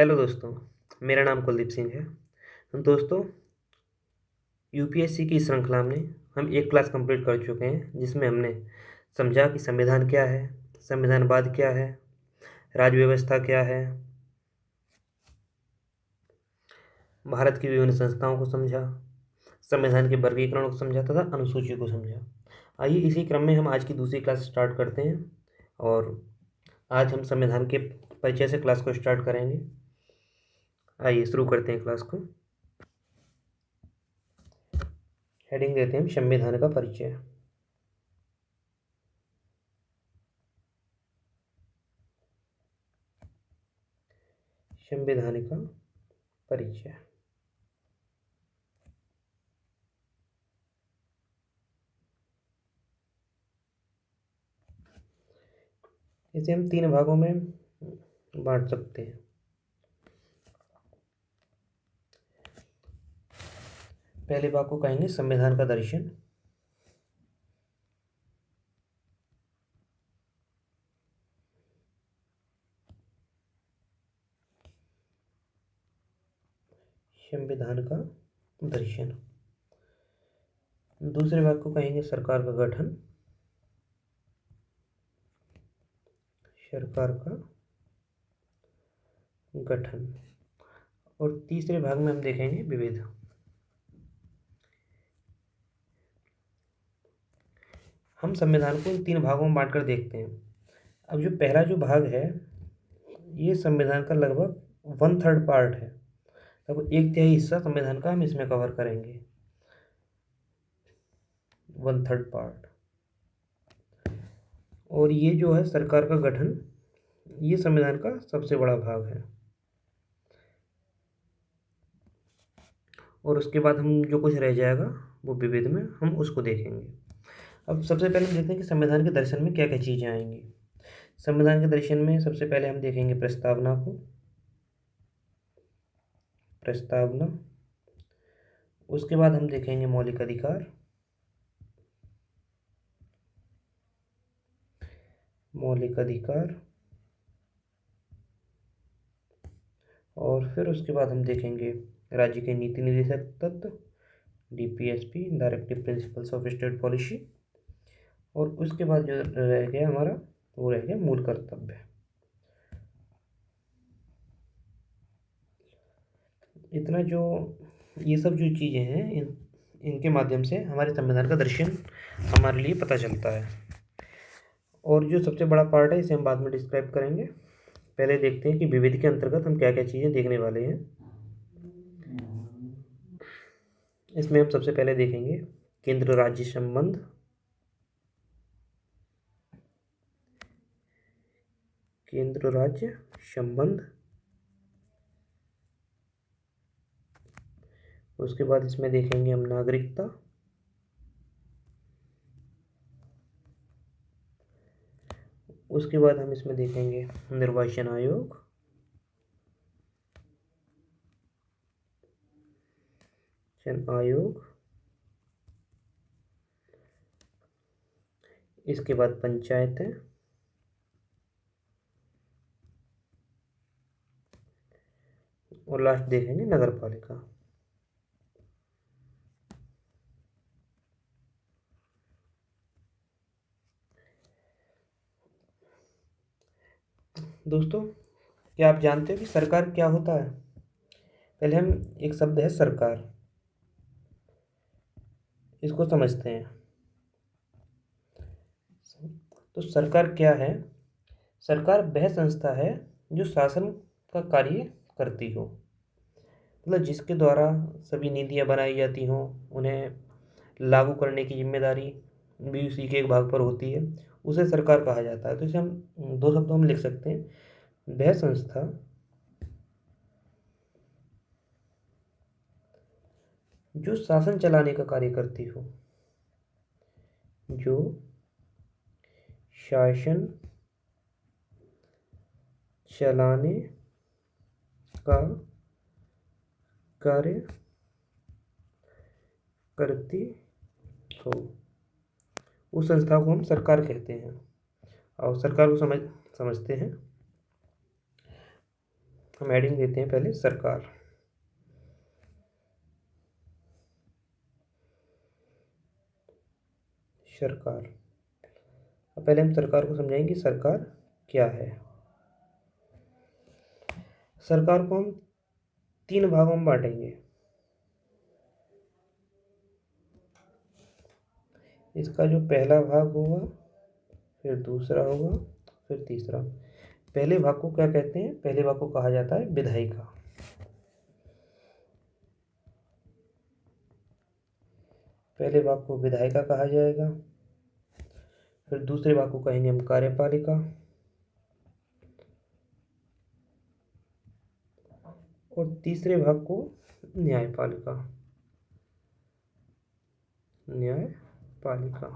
Hello दोस्तों, मेरा नाम कुलदीप सिंह है। दोस्तों, यूपीएससी की श्रृंखला में हम एक क्लास कंप्लीट कर चुके हैं, जिसमें हमने समझा कि संविधान क्या है, संविधानवाद क्या है, राज्य व्यवस्था क्या है, भारत की विभिन्न संस्थाओं को समझा, संविधान के वर्गीकरण को समझा तथा अनुसूची को समझा। आइए इसी क्रम में हम आज की दूसरी क्लास स्टार्ट करते हैं और आज हम संविधान के परिचय से क्लास को स्टार्ट करेंगे। आइए शुरू करते हैं क्लास को। हेडिंग देते हैं संविधान का परिचय। संविधान का परिचय। इसे हम तीन भागों में बांट सकते हैं। पहले भाग को कहेंगे संविधान का दर्शन। संविधान का दर्शन। दूसरे भाग को कहेंगे सरकार का गठन। सरकार का गठन। और तीसरे भाग में हम देखेंगे विविध। हम संविधान को इन तीन भागों में बांटकर देखते हैं। अब जो पहला जो भाग है, ये संविधान का लगभग 1/3 पार्ट है। लगभग 1/3 हिस्सा संविधान का हम इसमें कवर करेंगे। 1/3 पार्ट। और ये जो है सरकार का गठन, ये संविधान का सबसे बड़ा भाग है। और उसके बाद हम जो कुछ रह जाएगा वो विविध में हम उसको देखेंगे। अब सबसे पहले हम देखते हैं कि संविधान के दर्शन में क्या क्या चीज़ें आएंगी। संविधान के दर्शन में सबसे पहले हम देखेंगे प्रस्तावना को। प्रस्तावना। उसके बाद हम देखेंगे मौलिक अधिकार। मौलिक अधिकार। और फिर उसके बाद हम देखेंगे राज्य के नीति निर्देशक तत्व, DPSP, directive principles of state policy. और उसके बाद जो रह गया हमारा, वो रह गया मूल कर्तव्य। इतना जो ये सब जो चीज़ें हैं, इनके माध्यम से हमारे संविधान का दर्शन हमारे लिए पता चलता है। और जो सबसे बड़ा पार्ट है, इसे हम बाद में डिस्क्राइब करेंगे। पहले देखते हैं कि विविध के अंतर्गत हम क्या क्या चीज़ें देखने वाले हैं। इसमें हम सबसे पहले देखेंगे केंद्र राज्य संबंध। केंद्र राज्य संबंध। उसके बाद इसमें देखेंगे हम नागरिकता। उसके बाद हम इसमें देखेंगे निर्वाचन आयोग। आयोग। इसके बाद पंचायतें। और लास्ट देखेंगे नगर पालिका। दोस्तों, क्या आप जानते हो कि सरकार क्या होता है? पहले हम एक शब्द है सरकार, इसको समझते हैं। तो सरकार क्या है? सरकार वह संस्था है जो शासन का कार्य करती हो, मतलब जिसके द्वारा सभी नीतियाँ बनाई जाती हों, उन्हें लागू करने की जिम्मेदारी भी उसी के एक भाग पर होती है, उसे सरकार कहा जाता है। तो इसे हम दो शब्दों में लिख सकते हैं, वह संस्था जो शासन चलाने का कार्य करती हो। जो शासन चलाने का कार्य करती हो, उस संस्था को हम सरकार कहते हैं। और सरकार को समझते हैं हम हेडिंग देते हैं पहले सरकार। सरकार। अब पहले हम सरकार को समझाएंगे सरकार क्या है। सरकार को हम 3 भागों में बांटेंगे। इसका जो पहला भाग होगा, फिर दूसरा होगा, फिर तीसरा। पहले भाग को क्या कहते हैं? पहले भाग को कहा जाता है विधायिका। पहले भाग को विधायिका कहा जाएगा। फिर दूसरे भाग को कहेंगे हम कार्यपालिका। और तीसरे भाग को न्यायपालिका। न्यायपालिका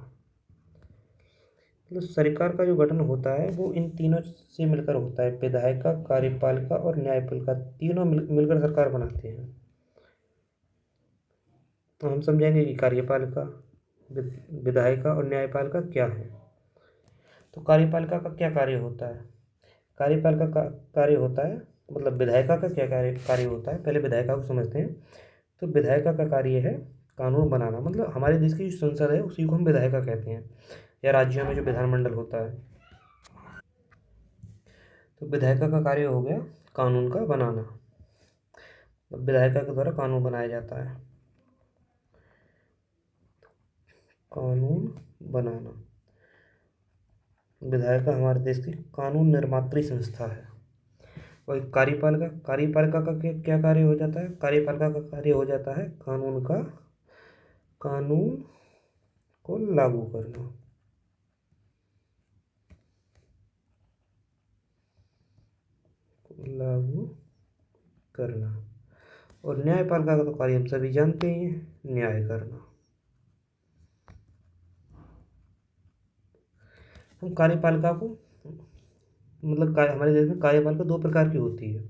मतलब सरकार का जो गठन होता है वो इन तीनों से मिलकर होता है। विधायिका, कार्यपालिका और न्यायपालिका तीनों मिलकर सरकार बनाते हैं। तो हम समझेंगे कि कार्यपालिका, विधायिका और न्यायपालिका क्या है। तो कार्यपालिका का क्या कार्य होता है? कार्यपालिका का कार्य होता है, मतलब विधायिका का क्या कार्य होता है, पहले विधायिका को समझते हैं। तो विधायिका का कार्य है कानून बनाना। मतलब हमारे देश की जो संसद है उसी को हम विधायिका कहते हैं, या राज्यों में जो विधानमंडल होता है। तो विधायिका का कार्य हो गया कानून का बनाना। विधायिका के द्वारा कानून बनाया जाता है। कानून बनाना। विधायिका हमारे देश की कानून निर्मात्री संस्था है। और कार्यपालिका का क्या कार्य हो जाता है? कार्यपालिका का कार्य हो जाता है कानून को लागू करना। लागू करना। और न्यायपालिका का तो कार्य हम सभी जानते ही हैं, न्याय करना। हम कार्यपालिका को मतलब हमारे देश में कार्यपालिका 2 प्रकार की होती है,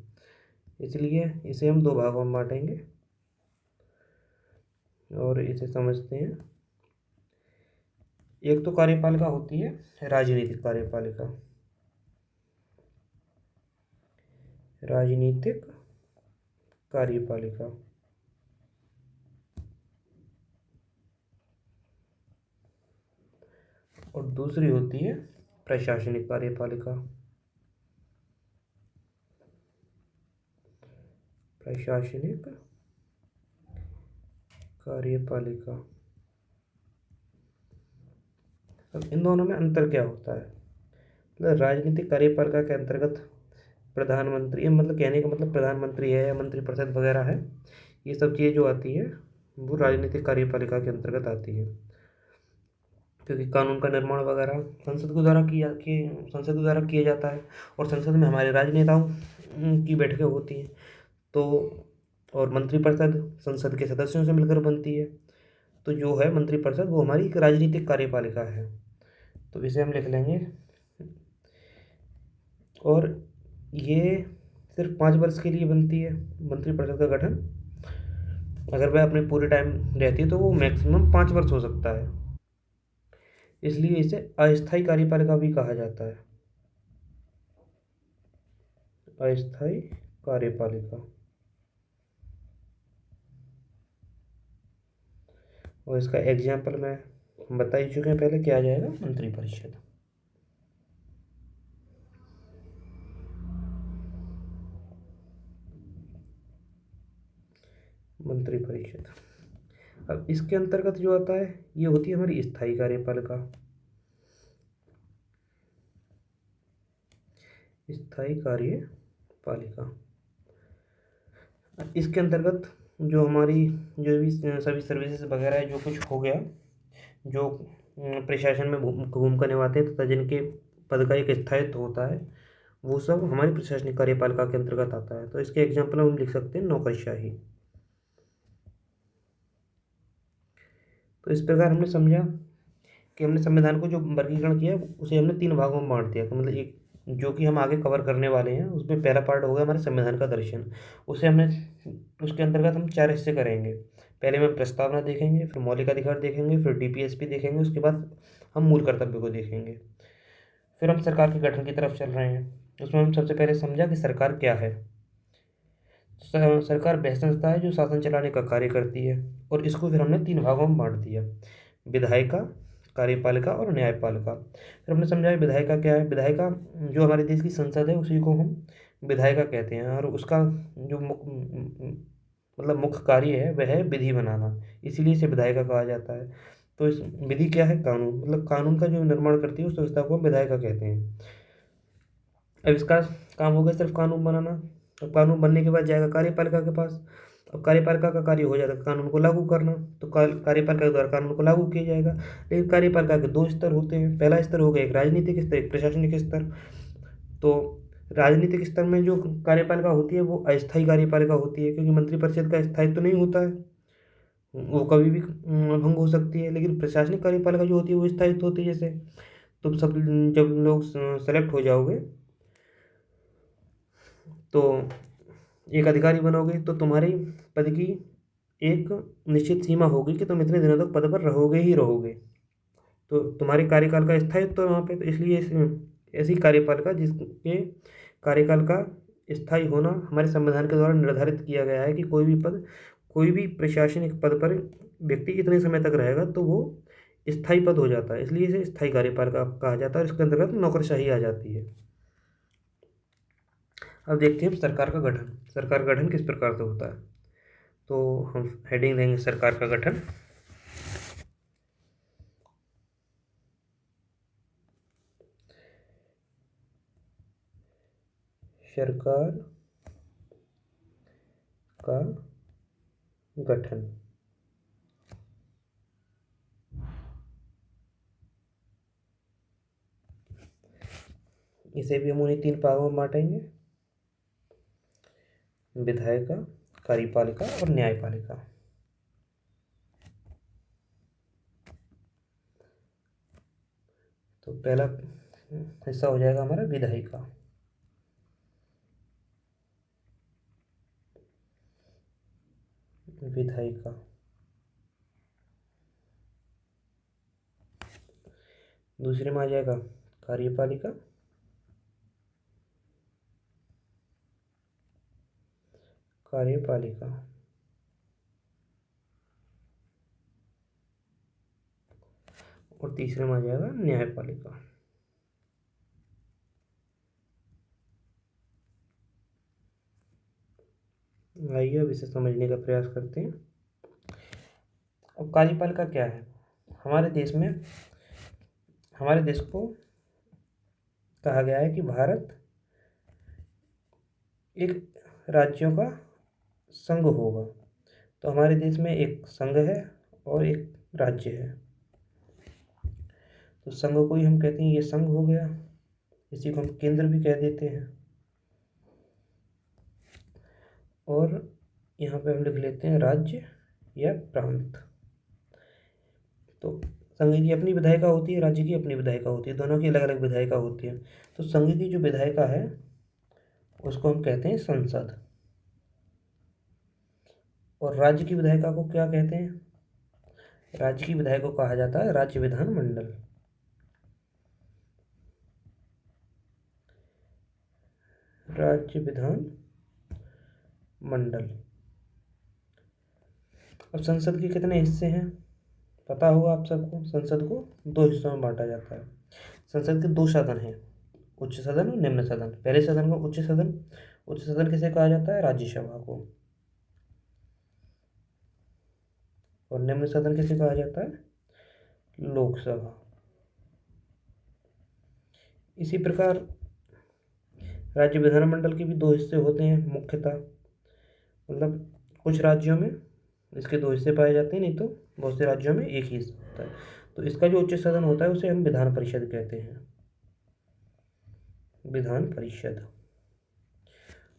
इसलिए इसे हम 2 भागों में बांटेंगे और इसे समझते हैं। एक तो कार्यपालिका होती है राजनीतिक कार्यपालिका। राजनीतिक कार्यपालिका। और दूसरी होती है प्रशासनिक कार्यपालिका। प्रशासनिक कार्यपालिका। अब इन दोनों में अंतर क्या होता है? मतलब राजनीतिक कार्यपालिका के अंतर्गत प्रधानमंत्री, मतलब कहने का मतलब प्रधानमंत्री है या मंत्रिपरिषद वगैरह है, ये सब चीज़ें जो आती है वो राजनीतिक कार्यपालिका के अंतर्गत आती है। क्योंकि कानून का निर्माण वगैरह संसद के द्वारा किया जाता है। और संसद में हमारे राजनेताओं की बैठकें होती हैं। तो और मंत्रिपरिषद संसद के सदस्यों से मिलकर बनती है। तो जो है मंत्रिपरिषद वो हमारी एक राजनीतिक कार्यपालिका है। तो इसे हम लिख लेंगे। और ये सिर्फ 5 वर्ष के लिए बनती है मंत्रिपरिषद का गठन। अगर वह अपने पूरे टाइम रहती है तो वो मैक्सिमम 5 वर्ष हो सकता है। इसलिए इसे अस्थायी कार्यपालिका भी कहा जाता है। अस्थायी कार्यपालिका। और इसका एग्जाम्पल मैं बता ही चुके हैं पहले, क्या आ जाएगा? मंत्रिपरिषद। मंत्रिपरिषद। अब इसके अंतर्गत जो आता है ये होती है हमारी स्थायी कार्यपालिका। स्थायी कार्यपालिका। इसके अंतर्गत जो हमारी जो भी सभी सर्विसेज वगैरह है, जो कुछ हो गया, जो प्रशासन में भूमिका निभाते हैं तथा जिनके पद का एक स्थायित्व होता है, वो सब हमारी प्रशासनिक कार्यपालिका के अंतर्गत आता है। तो इसके एग्जाम्पल हम लिख सकते हैं नौकरशाही। तो इस प्रकार हमने समझा कि हमने संविधान को जो वर्गीकरण किया उसे हमने 3 भागों में बांट दिया। तो मतलब एक जो कि हम आगे कवर करने वाले हैं उसमें पहला पार्ट होगा हमारे संविधान का दर्शन। उसे हमने उसके अंतर्गत हम 4 हिस्से करेंगे। पहले में प्रस्तावना देखेंगे, फिर मौलिक अधिकार देखेंगे, फिर डीपीएसपी देखेंगे, उसके बाद हम मूल कर्तव्य को देखेंगे। फिर हम सरकार के गठन की तरफ चल रहे हैं। उसमें हम सबसे पहले समझा कि सरकार क्या है। सरकार वह संस्था है जो शासन चलाने का कार्य करती है, और इसको फिर हमने 3 भागों में बाँट दिया: विधायिका, कार्यपालिका और न्यायपालिका। फिर हमने समझाया विधायिका क्या है। विधायिका जो हमारे देश की संसद है, उसी को हम विधायिका कहते हैं, और उसका जो मतलब मुख्य कार्य है वह है विधि बनाना, इसीलिए इसे विधायिका कहा जाता है। तो इस विधि क्या है? कानून, मतलब कानून का जो निर्माण करती है उस संस्था को हम विधायिका कहते हैं। अब इसका काम हो गया सिर्फ कानून बनाना। अब कानून बनने के बाद जाएगा कार्यपालिका के पास। अब कार्यपालिका का कार्य हो जाता है कानून को लागू करना, तो कार्यपालिका के द्वारा कानून को लागू किया जाएगा। लेकिन कार्यपालिका के 2 स्तर होते हैं। पहला स्तर हो गया एक राजनीतिक स्तर, एक प्रशासनिक स्तर। तो राजनीतिक स्तर में जो कार्यपालिका होती है वो अस्थायी कार्यपालिका होती है, क्योंकि मंत्रिपरिषद का स्थायित्व तो नहीं होता है, वो कभी भी भंग हो सकती है। लेकिन प्रशासनिक कार्यपालिका जो होती है वो स्थायित्व होती है। जैसे तुम सब जब लोग सेलेक्ट हो जाओगे तो एक अधिकारी बनोगे, तो तुम्हारी पद की एक निश्चित सीमा होगी कि तुम इतने दिनों तक पद पर रहोगे ही रहोगे। तो तुम्हारे कार्यकाल का स्थायित्व है वहाँ पे, तो इसलिए ऐसी कार्यपालिका जिसके कार्यकाल का स्थायी होना हमारे संविधान के द्वारा निर्धारित किया गया है कि कोई भी प्रशासनिक पद पर व्यक्ति इतने समय तक रहेगा तो वो स्थायी पद हो जाता है, इसलिए इसे स्थायी कार्यपालिका कहा जाता है, और इसके अंतर्गत नौकरशाही आ जाती है। अब देखते हैं सरकार का गठन। सरकार का गठन किस प्रकार से होता है, तो हम हेडिंग देंगे सरकार का गठन। सरकार का गठन। इसे भी हम उन्हीं 3 भागों में बांटेंगे: विधायिका, कार्यपालिका और न्यायपालिका। तो पहला हिस्सा हो जाएगा हमारा विधायिका। विधायिका दूसरे में आ जाएगा कार्यपालिका। कार्यपालिका और तीसरे में आ जाएगा न्यायपालिका। आइए अब इसे समझने का प्रयास करते हैं। अब कार्यपालिका क्या है? हमारे देश को कहा गया है कि भारत एक राज्यों का संघ होगा। तो हमारे देश में एक संघ है और एक राज्य है। तो संघ को ही हम कहते हैं ये संघ हो गया, इसी को हम केंद्र भी कह देते हैं। और यहाँ पे हम लिख लेते हैं राज्य या प्रांत। तो संघ की अपनी विधायिका होती है, राज्य की अपनी विधायिका होती है, दोनों की अलग अलग विधायिका होती है। तो संघ की जो विधायिका है उसको हम कहते हैं संसद, और राज्य की विधायिका को क्या कहते हैं? राज्य की विधायिका को कहा जाता है राज्य विधानमंडल। राज्य विधान मंडल। अब संसद के कितने हिस्से हैं पता होगा आप सबको। संसद को 2 हिस्सों में बांटा जाता है। संसद के 2 सदन हैं, उच्च सदन और निम्न सदन। पहले सदन को उच्च सदन, उच्च सदन किसे कहा जाता है? राज्यसभा को। और निम्न सदन किसे कहा जाता है? लोकसभा। इसी प्रकार राज्य विधानमंडल के भी 2 हिस्से होते हैं मुख्यतः, मतलब कुछ राज्यों में इसके 2 हिस्से पाए जाते हैं, नहीं तो बहुत से राज्यों में एक ही हिस्सा होता है। तो इसका जो उच्च सदन होता है उसे हम विधान परिषद कहते हैं, विधान परिषद।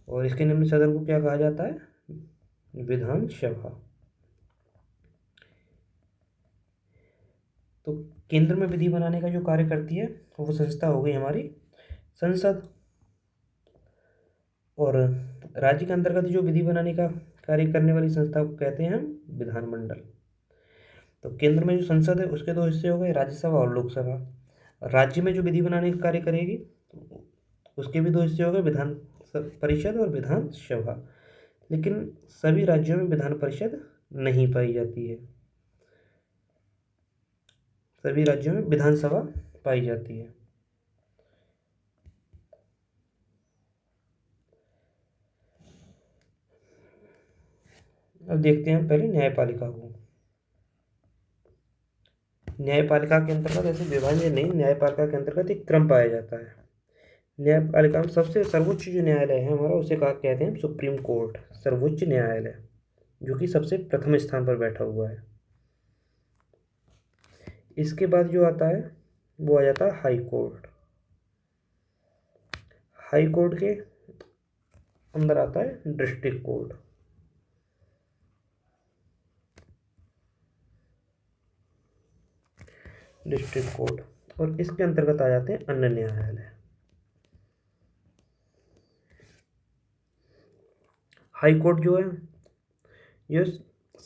और इसके निम्न सदन को क्या कहा जाता है? विधानसभा। तो केंद्र में विधि बनाने का जो कार्य करती है वो संस्था हो गई हमारी संसद, और राज्य के अंतर्गत जो विधि बनाने का कार्य करने वाली संस्था को कहते हैं हम विधानमंडल। तो केंद्र में जो संसद है उसके 2 हिस्से हो गए, राज्यसभा और लोकसभा। राज्य में जो विधि बनाने का कार्य करेगी उसके भी 2 हिस्से हो गए, विधान परिषद और विधानसभा। लेकिन सभी राज्यों में विधान परिषद नहीं पाई जाती है। सभी राज्यों में विधानसभा पाई जाती है। अब देखते हैं पहले न्यायपालिका को। न्यायपालिका के अंतर्गत ऐसे विभाजन नहीं, न्यायपालिका के अंतर्गत एक क्रम पाया जाता है। न्यायपालिका में सबसे सर्वोच्च जो न्यायालय है हमारा, उसे कहा कहते हैं सुप्रीम कोर्ट, सर्वोच्च न्यायालय, जो कि सबसे प्रथम स्थान पर बैठा हुआ है। इसके बाद जो आता है वो आ जाता है हाई कोर्ट। हाई कोर्ट के अंदर आता है डिस्ट्रिक्ट कोर्ट। डिस्ट्रिक्ट कोर्ट, और इसके अंतर्गत आ जाते हैं अन्य न्यायालय। हाई कोर्ट जो है ये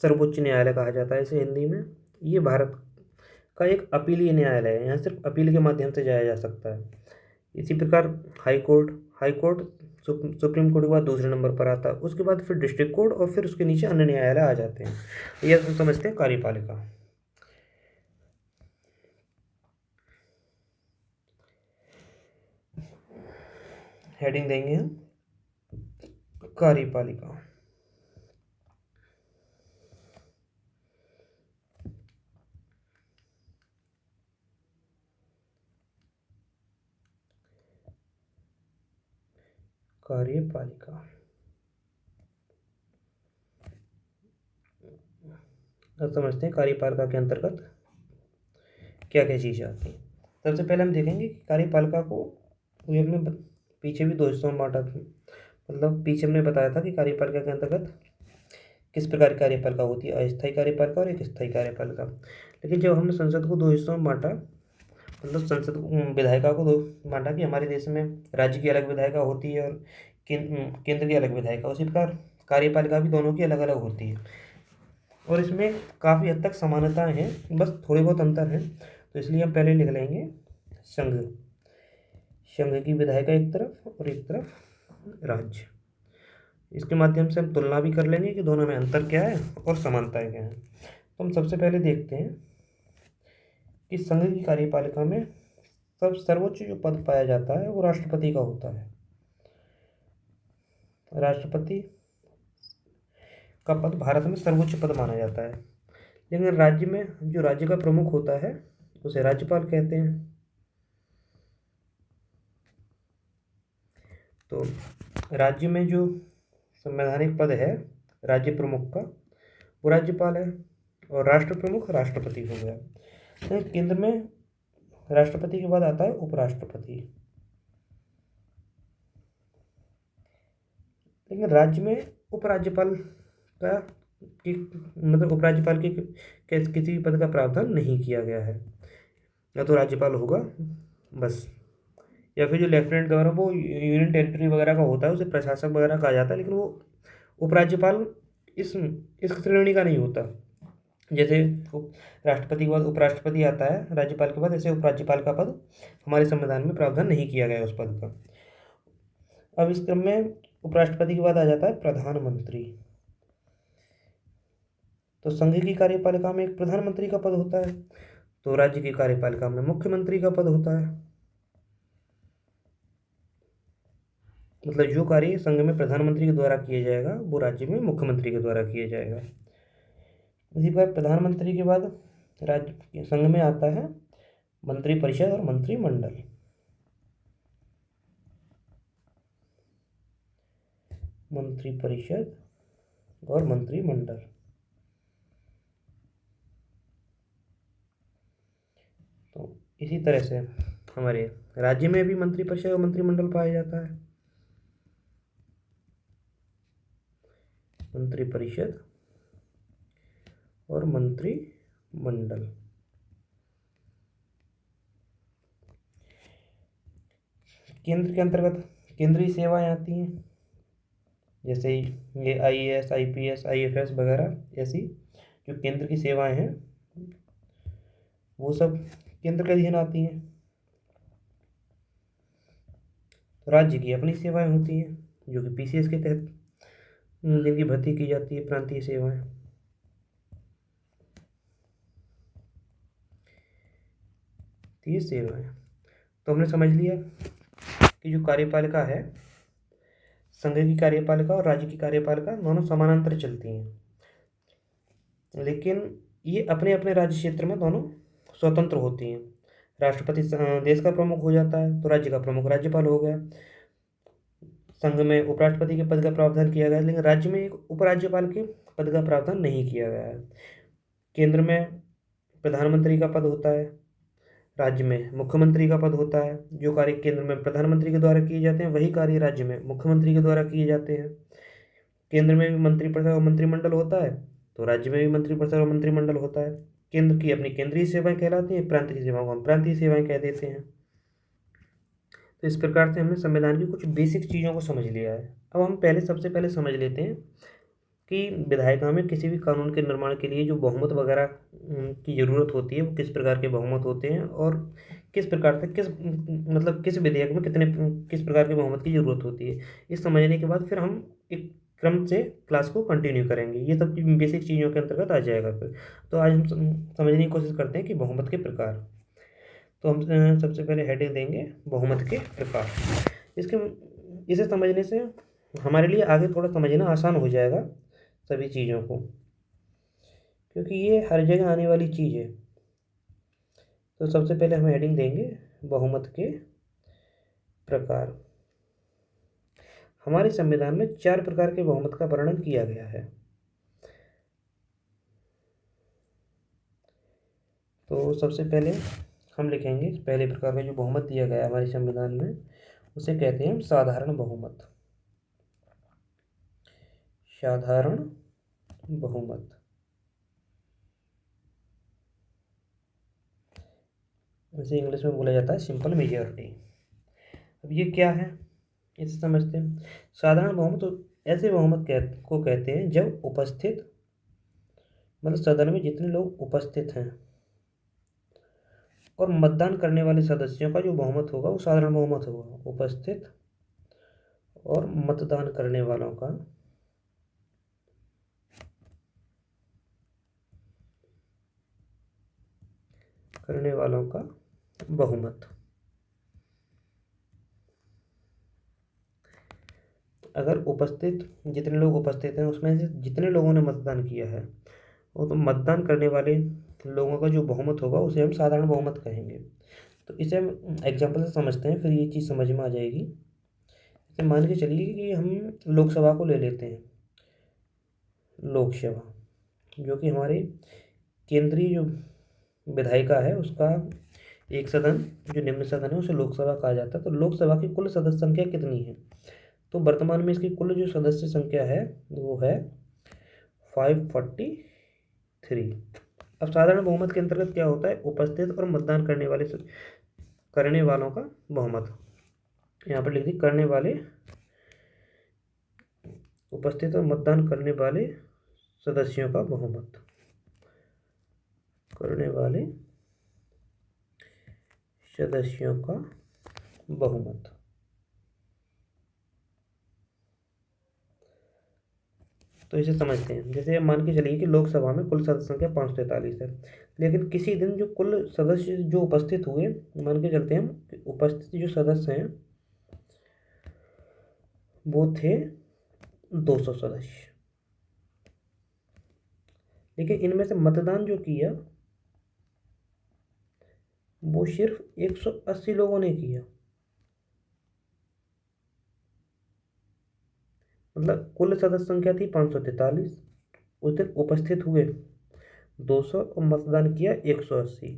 सर्वोच्च न्यायालय कहा जाता है इसे हिंदी में। ये भारत का एक अपीलीय न्यायालय है, यहाँ सिर्फ अपील के माध्यम से जाया जा सकता है। इसी प्रकार हाई कोर्ट सुप्रीम कोर्ट के बाद दूसरे नंबर पर आता है। उसके बाद फिर डिस्ट्रिक्ट कोर्ट, और फिर उसके नीचे अन्य न्यायालय आ जाते हैं। यह हम समझते हैं कार्यपालिका। हेडिंग देंगे हम कार्यपालिका। कार्यपालिका अब समझते हैं कार्यपालिका के अंतर्गत क्या क्या चीज़ें आती हैं। सबसे पहले हम देखेंगे कि कार्यपालिका को ये हमने पीछे भी दो हिस्सों में बांटा था। मतलब पीछे हमने बताया था कि कार्यपालिका के अंतर्गत किस प्रकार की कार्यपालिका होती है, अस्थायी कार्यपालिका और एक स्थायी कार्यपालिका। लेकिन जब हमने संसद को दो हिस्सों में बांटा, मतलब संसद विधायिका को दो बांटा कि हमारे देश में राज्य की अलग विधायिका होती है और केंद्र की अलग विधायिका, उसी प्रकार कार्यपालिका भी दोनों की अलग अलग होती है। और इसमें काफ़ी हद तक समानताएं हैं, बस थोड़े बहुत अंतर हैं। तो इसलिए हम पहले लिख लेंगे संघ। संघ की विधायिका एक तरफ और एक तरफ राज्य। इसके माध्यम से हम तुलना भी कर लेंगे कि दोनों में अंतर क्या है और समानताएं क्या हैं। तो हम सबसे पहले देखते हैं कि संघ की कार्यपालिका में सब सर्वोच्च जो पद पाया जाता है वो राष्ट्रपति का होता है। राष्ट्रपति का पद भारत में सर्वोच्च पद माना जाता है। लेकिन राज्य में जो राज्य का प्रमुख होता है उसे राज्यपाल कहते हैं। तो राज्य में जो संवैधानिक पद है राज्य प्रमुख का, वो राज्यपाल है, और राष्ट्र प्रमुख राष्ट्रपति हो गया। तो केंद्र में राष्ट्रपति के बाद आता है उपराष्ट्रपति। लेकिन राज्य में उपराज्यपाल का मतलब उपराज्यपाल के किसी भी पद का प्रावधान नहीं किया गया है। या तो राज्यपाल होगा बस, या फिर जो लेफ्टिनेंट गवर्नर वो यूनियन टेरिटरी वगैरह का होता है उसे प्रशासक वगैरह कहा जाता है, लेकिन वो उपराज्यपाल इस श्रेणी का नहीं होता। जैसे राष्ट्रपति के बाद उपराष्ट्रपति आता है राज्यपाल के बाद, ऐसे उपराज्यपाल का पद हमारे संविधान में प्रावधान नहीं किया गया है उस पद का। अब इस क्रम में उपराष्ट्रपति के बाद आ जाता है प्रधानमंत्री। तो संघ की कार्यपालिका में एक प्रधानमंत्री का पद होता है, तो राज्य की कार्यपालिका में मुख्यमंत्री का पद होता है। मतलब जो कार्य संघ में प्रधानमंत्री के द्वारा किया जाएगा वो राज्य में मुख्यमंत्री के द्वारा किया जाएगा। इसी प्रकार प्रधानमंत्री के बाद राज्य संघ में आता है मंत्रिपरिषद और मंत्रिमंडल। मंत्रिपरिषद और मंत्रिमंडल। तो इसी तरह से हमारे राज्य में भी मंत्रिपरिषद और मंत्रिमंडल पाया जाता है। मंत्रिपरिषद और मंत्रिमंडल। केंद्र के अंतर्गत केंद्रीय सेवाएं आती हैं, जैसे ये आईएएस, आईपीएस, आईएफएस वगैरह ऐसी जो केंद्र की सेवाएं हैं वो सब केंद्र के अधीन आती हैं। राज्य की अपनी सेवाएं होती हैं जो कि पीसीएस के तहत जिनकी भर्ती की जाती है प्रांतीय सेवाएं। ये सेवाएं तो हमने समझ लिया कि जो कार्यपालिका है, संघ की कार्यपालिका और राज्य की कार्यपालिका दोनों समानांतर चलती हैं, लेकिन ये अपने अपने राज्य क्षेत्र में दोनों स्वतंत्र होती हैं। राष्ट्रपति देश का प्रमुख हो जाता है, तो राज्य का प्रमुख राज्यपाल हो गया। संघ में उपराष्ट्रपति के पद का प्रावधान किया गया है, लेकिन राज्य में एक उपराज्यपाल के पद का प्रावधान नहीं किया गया है। केंद्र में प्रधानमंत्री का पद होता है, राज्य में मुख्यमंत्री का पद होता है। जो कार्य केंद्र में प्रधानमंत्री के द्वारा किए जाते हैं, वही कार्य राज्य में मुख्यमंत्री के द्वारा किए जाते हैं। केंद्र में भी मंत्रिपरिषद और मंत्रिमंडल होता है, तो राज्य में भी मंत्रिपरिषद और मंत्रिमंडल होता है। केंद्र की अपनी केंद्रीय सेवाएं कहलाती हैं, प्रांत की सेवाओं को हम प्रांतीय सेवाएं कह देते हैं। तो इस प्रकार से हमने संविधान की कुछ बेसिक चीज़ों को समझ लिया है। अब हम सबसे पहले समझ लेते हैं कि विधायिका में किसी भी कानून के निर्माण के लिए जो बहुमत वगैरह की ज़रूरत होती है, वो किस प्रकार के बहुमत होते हैं और किस प्रकार से किस विधेयक में किस प्रकार के बहुमत की ज़रूरत होती है। इस समझने के बाद फिर हम एक क्रम से क्लास को कंटिन्यू करेंगे। ये सब बेसिक चीज़ों के अंतर्गत आ जाएगा फिर। तो आज हम समझने की कोशिश करते हैं कि बहुमत के प्रकार। तो हम सबसे पहले हेडिंग देंगे बहुमत के प्रकार। इसे समझने से हमारे लिए आगे थोड़ा समझना आसान हो जाएगा सभी चीज़ों को, क्योंकि ये हर जगह आने वाली चीज़ है। तो सबसे पहले हम हेडिंग देंगे बहुमत के प्रकार। हमारे संविधान में 4 प्रकार के बहुमत का वर्णन किया गया है। तो सबसे पहले हम लिखेंगे पहले प्रकार का जो बहुमत दिया गया है हमारे संविधान में, उसे कहते हैं साधारण बहुमत। साधारण बहुमत, इसे इंग्लिश में बोला जाता है सिंपल मेजॉरिटी। अब ये क्या है, इसे समझते हैं। साधारण बहुमत तो ऐसे बहुमत को कहते हैं जब उपस्थित, मतलब सदन में जितने लोग उपस्थित हैं और मतदान करने वाले सदस्यों का जो बहुमत होगा वो साधारण बहुमत होगा। उपस्थित और मतदान करने वालों का बहुमत। अगर उपस्थित जितने लोग उपस्थित हैं उसमें से जितने लोगों ने मतदान किया है, वो तो मतदान करने वाले लोगों का जो बहुमत होगा उसे हम साधारण बहुमत कहेंगे। तो इसे हम एग्जाम्पल से समझते हैं, फिर ये चीज़ समझ में आ जाएगी। जैसे मान के चलिए कि हम लोकसभा को ले लेते हैं। लोकसभा जो कि हमारे केंद्रीय जो विधायिका है उसका एक सदन, जो निम्न सदन है उसे लोकसभा कहा जाता है। तो लोकसभा की कुल सदस्य संख्या कितनी है? तो वर्तमान में इसकी कुल जो सदस्य संख्या है वो है 543। अब साधारण बहुमत के अंतर्गत क्या होता है? उपस्थित और मतदान करने वालों का बहुमत। यहाँ पर लिख दी करने वाले, उपस्थित और मतदान करने वाले सदस्यों का बहुमत। करने वाले सदस्यों का बहुमत। तो इसे समझते हैं। जैसे मान के चलिए कि लोकसभा में कुल सदस्य संख्या 543 है, लेकिन किसी दिन जो कुल सदस्य जो उपस्थित हुए, मान के चलते हैं उपस्थित जो सदस्य हैं वो थे 200 सदस्य, लेकिन इनमें से मतदान जो किया वो सिर्फ 180 लोगों ने किया। मतलब कुल सदस्य संख्या थी 543, उस दिन उपस्थित हुए 200 और मतदान किया 180।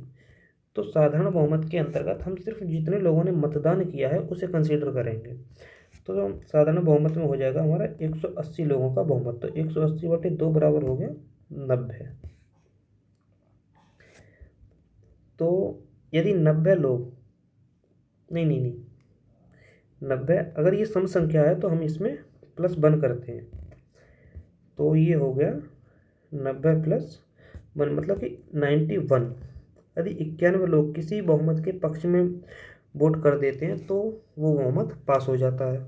तो साधारण बहुमत के अंतर्गत हम सिर्फ जितने लोगों ने मतदान किया है उसे कंसीडर करेंगे। तो साधारण बहुमत में हो जाएगा हमारा 180 लोगों का बहुमत। तो 180/2 बराबर हो गया 90। तो यदि 90 लोग, नहीं 90, अगर ये सम संख्या है तो हम इसमें +1 करते हैं। तो ये हो गया 90 + 1 मतलब कि 91। यदि 91 लोग किसी बहुमत के पक्ष में वोट कर देते हैं तो वो बहुमत पास हो जाता है।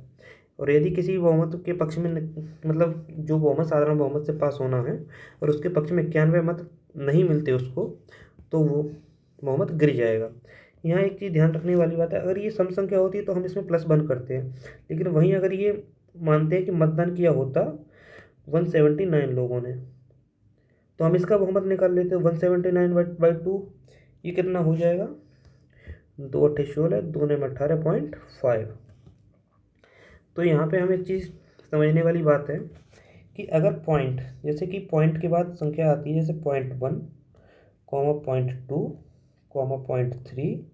और यदि किसी बहुमत के पक्ष में मतलब जो बहुमत साधारण बहुमत से पास होना है और उसके पक्ष में 91 मत नहीं मिलते उसको, तो वो बहुमत गिर जाएगा। यहाँ एक चीज़ ध्यान रखने वाली बात है, अगर ये सम संख्या होती है तो हम इसमें प्लस वन करते हैं, लेकिन वहीं अगर ये मानते हैं कि मतदान किया होता 179 लोगों ने, तो हम इसका बहुमत निकाल लेते हैं 179/2, ये कितना हो जाएगा, 2×8 = 16, 2×18.5। तो यहाँ पे हम एक चीज़ समझने वाली बात है कि अगर पॉइंट, जैसे कि पॉइंट के बाद संख्या आती है, जैसे 0.1, 0.2, 0.3,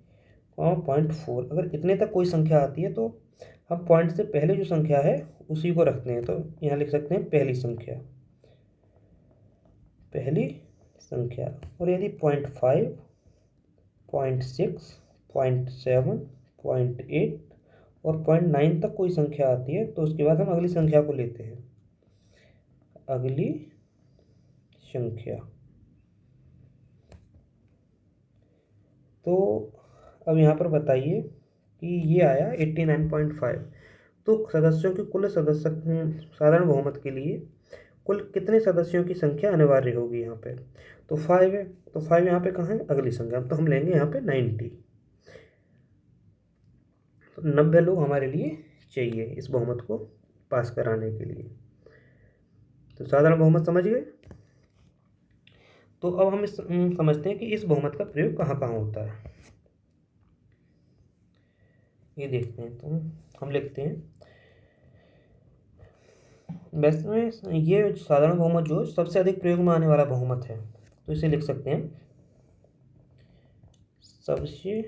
0.4, अगर इतने तक कोई संख्या आती है तो हम पॉइंट से पहले जो संख्या है उसी को रखते हैं। तो यहाँ लिख सकते हैं पहली संख्या, पहली संख्या। और यदि 0.5, 0.6, 0.7, 0.8 और 0.9 तक कोई संख्या आती है तो उसके बाद हम अगली संख्या को लेते हैं, अगली संख्या। तो अब यहाँ पर बताइए कि ये आया 89.5, तो सदस्यों की कुल सदस्य साधारण बहुमत के लिए कुल कितने सदस्यों की संख्या अनिवार्य होगी यहाँ पे, तो 5 है, तो 5 यहाँ पे कहाँ है, अगली संख्या, तो हम लेंगे यहाँ पे 90। तो 90 लोग हमारे लिए चाहिए इस बहुमत को पास कराने के लिए। तो साधारण बहुमत समझ गए। तो अब हम समझते हैं कि इस बहुमत का प्रयोग कहाँ कहाँ होता है, ये देखते हैं। तो हम लिखते हैं, वैसे में ये साधारण बहुमत जो सबसे अधिक प्रयोग में आने वाला बहुमत है, तो इसे लिख सकते हैं सबसे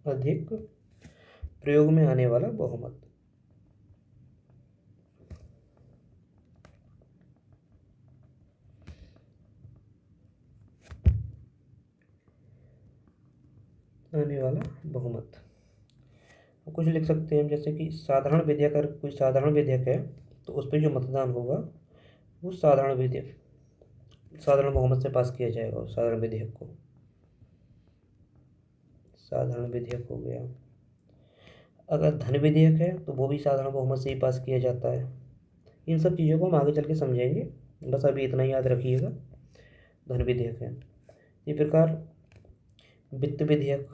अधिक प्रयोग में आने वाला बहुमत। आने वाला बहुमत कुछ लिख सकते हैं, जैसे कि साधारण विधेयक, अगर कोई साधारण विधेयक है तो उस पर जो मतदान होगा वो साधारण विधेयक, साधारण बहुमत से पास किया जाएगा उस साधारण विधेयक को, साधारण विधेयक हो गया। अगर धन विधेयक है तो वो भी साधारण बहुमत से ही पास किया जाता है। इन सब चीज़ों को हम आगे चल के समझेंगे, बस अभी इतना याद रखिएगा, धन विधेयक है। इसी प्रकार वित्त विधेयक,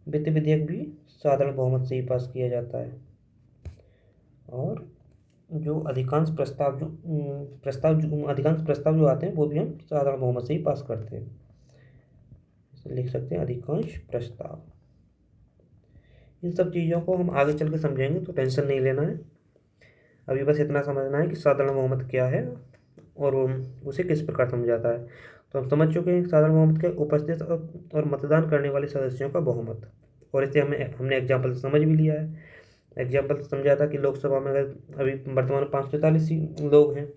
वित्त विधेयक भी साधारण बहुमत से ही पास किया जाता है। और जो अधिकांश प्रस्ताव अधिकांश प्रस्ताव जो आते हैं वो भी हम साधारण बहुमत से ही पास करते हैं, इसे लिख सकते हैं अधिकांश प्रस्ताव। इन सब चीज़ों को हम आगे चल के समझेंगे, तो टेंशन नहीं लेना है, अभी बस इतना समझना है कि साधारण बहुमत क्या है और उसे किस प्रकार समझाता है। तो हम समझ चुके हैं साधारण बहुमत के उपस्थित और मतदान करने वाले सदस्यों का बहुमत, और इसे हमने एग्जाम्पल से समझ भी लिया है। एग्जाम्पल से समझा था कि लोकसभा में अगर अभी वर्तमान में 543 लोग हैं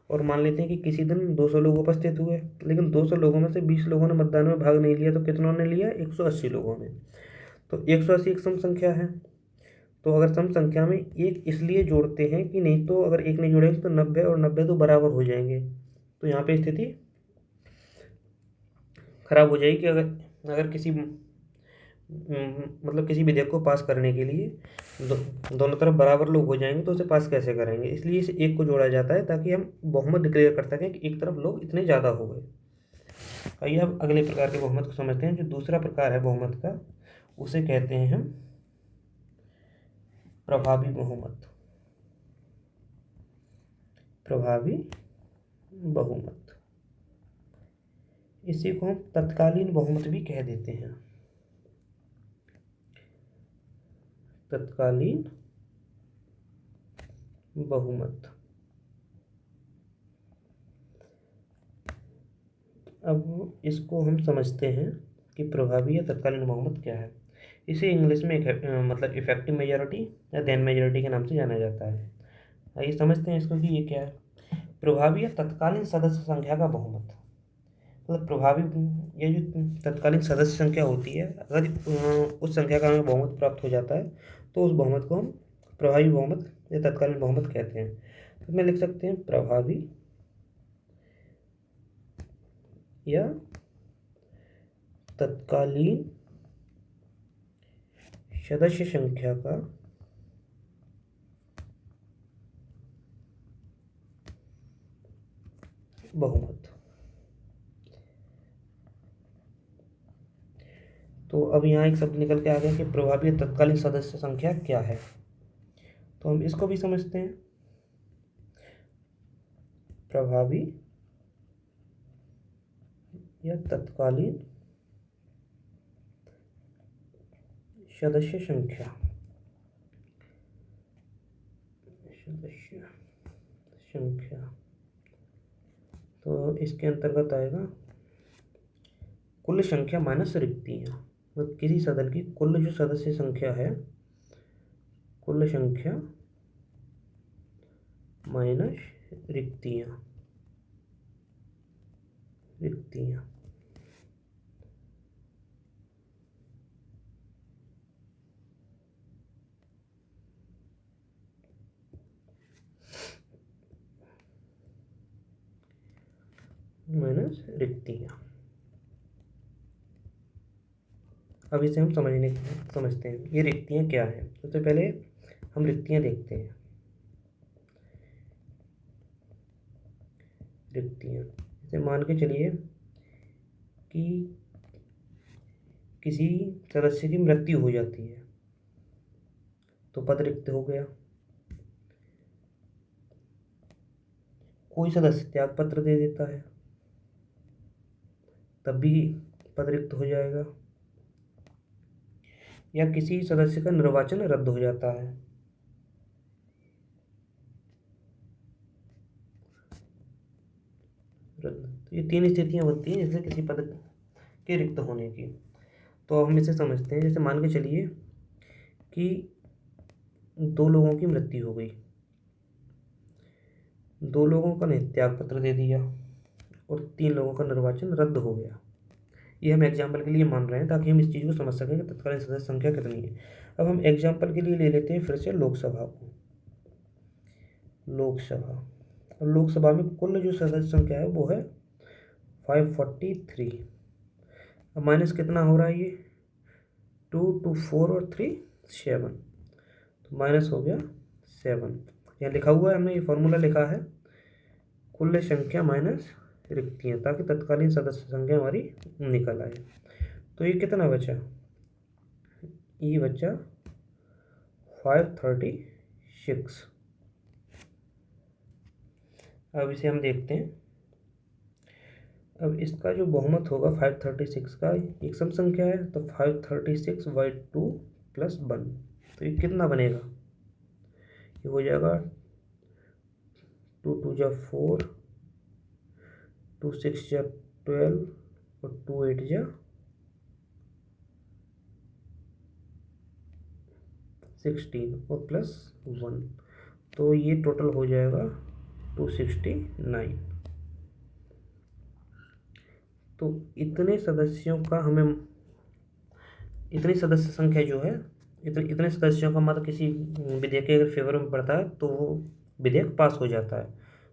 और मान लेते हैं कि किसी दिन 200 लोग उपस्थित हुए, लेकिन 200 लोगों में से 20 लोगों ने मतदान में भाग नहीं लिया, तो कितनों ने लिया, 180 लोगों ने। तो 180 एक सम संख्या है, तो अगर सम संख्या में एक इसलिए जोड़ते हैं कि नहीं तो अगर एक नहीं जोड़ेंगे तो 90 और 90 तो बराबर हो जाएंगे, तो यहाँ पे स्थिति खराब हो जाएगी। अगर अगर किसी मतलब किसी विधेयक को पास करने के लिए दोनों तरफ बराबर लोग हो जाएंगे तो उसे पास कैसे करेंगे, इसलिए इसे एक को जोड़ा जाता है ताकि हम बहुमत डिक्लेयर कर सकें कि एक तरफ लोग इतने ज़्यादा हो गए। आइए अब अगले प्रकार के बहुमत को समझते हैं। जो दूसरा प्रकार है बहुमत का, उसे कहते हैं हम प्रभावी बहुमत, प्रभावी बहुमत। इसी को हम तत्कालीन बहुमत भी कह देते हैं, तत्कालीन बहुमत। अब इसको हम समझते हैं कि प्रभावी या तत्कालीन बहुमत क्या है। इसे इंग्लिश में मतलब इफेक्टिव मेजॉरिटी या देन मेजॉरिटी के नाम से जाना जाता है। आइए समझते हैं इसको कि ये क्या है। प्रभावी या तत्कालीन सदस्य संख्या का बहुमत, मतलब प्रभावी, ये जो तत्कालीन सदस्य संख्या होती है, अगर उस संख्या का हमें बहुमत प्राप्त हो जाता है तो उस बहुमत को हम प्रभावी बहुमत या तत्कालीन बहुमत कहते हैं। तो मैं लिख सकते हैं प्रभावी या तत्कालीन सदस्य संख्या का बहुमत। तो अब यहाँ एक शब्द निकल के आ गया कि प्रभावी तत्कालीन सदस्य संख्या क्या है। तो हम इसको भी समझते हैं। प्रभावी या तत्कालीन सदस्य संख्या, सदस्य संख्या, तो इसके अंतर्गत आएगा कुल संख्या माइनस रिक्तियाँ। तो किसी सदन की कुल जो सदस्य संख्या है, कुल संख्या माइनस रिक्तियाँ, रिक्तियाँ। माइनस रिक्तियाँ। अब इसे हम समझते हैं ये रिक्तियाँ क्या हैं। सबसे पहले हम रिक्तियाँ देखते हैं। रिक्तियाँ जैसे मान के चलिए कि किसी सदस्य की मृत्यु हो जाती है तो पद रिक्त हो गया। कोई सदस्य त्याग पत्र दे देता है तब भी पद रिक्त हो जाएगा। या किसी सदस्य का निर्वाचन रद्द हो जाता है, रद्द। तो ये तीन स्थितियां बनती हैं जैसे किसी पद के रिक्त होने की। तो हम इसे समझते हैं। जैसे मान के चलिए कि दो लोगों की मृत्यु हो गई, दो लोगों का ने त्याग पत्र दे दिया और तीन लोगों का निर्वाचन रद्द हो गया। ये हम एग्जाम्पल के लिए मान रहे हैं ताकि हम इस चीज़ को समझ सकें कि तत्कालीन सदस्य संख्या कितनी है। अब हम एग्जाम्पल के लिए ले लेते हैं फिर से लोकसभा को। लोकसभा, और लोकसभा में कुल जो सदस्य संख्या है वो है 543। अब माइनस कितना हो रहा है, ये 2 2 4 और 3 7, तो माइनस हो गया 7। यहाँ लिखा हुआ है, हमने ये फॉर्मूला लिखा है कुल संख्या माइनस रिक्तियाँ, ताकि तत्कालीन सदस्य संख्या हमारी निकल आए। तो ये कितना बचा, ये बचा 536। अब इसे हम देखते हैं। अब इसका जो बहुमत होगा 536 का, एक सम संख्या है तो 536/2 + 1, तो ये कितना बनेगा, ये हो जाएगा 2 2 जा 4, 2 6 जा 12 और 2 8 जा 16 और +1, तो ये टोटल हो जाएगा 269। तो इतने सदस्यों का हमें, इतनी सदस्य संख्या जो है, इतने सदस्यों का मतलब किसी विधेयक के अगर फेवर में पड़ता है तो वो विधेयक पास हो जाता है।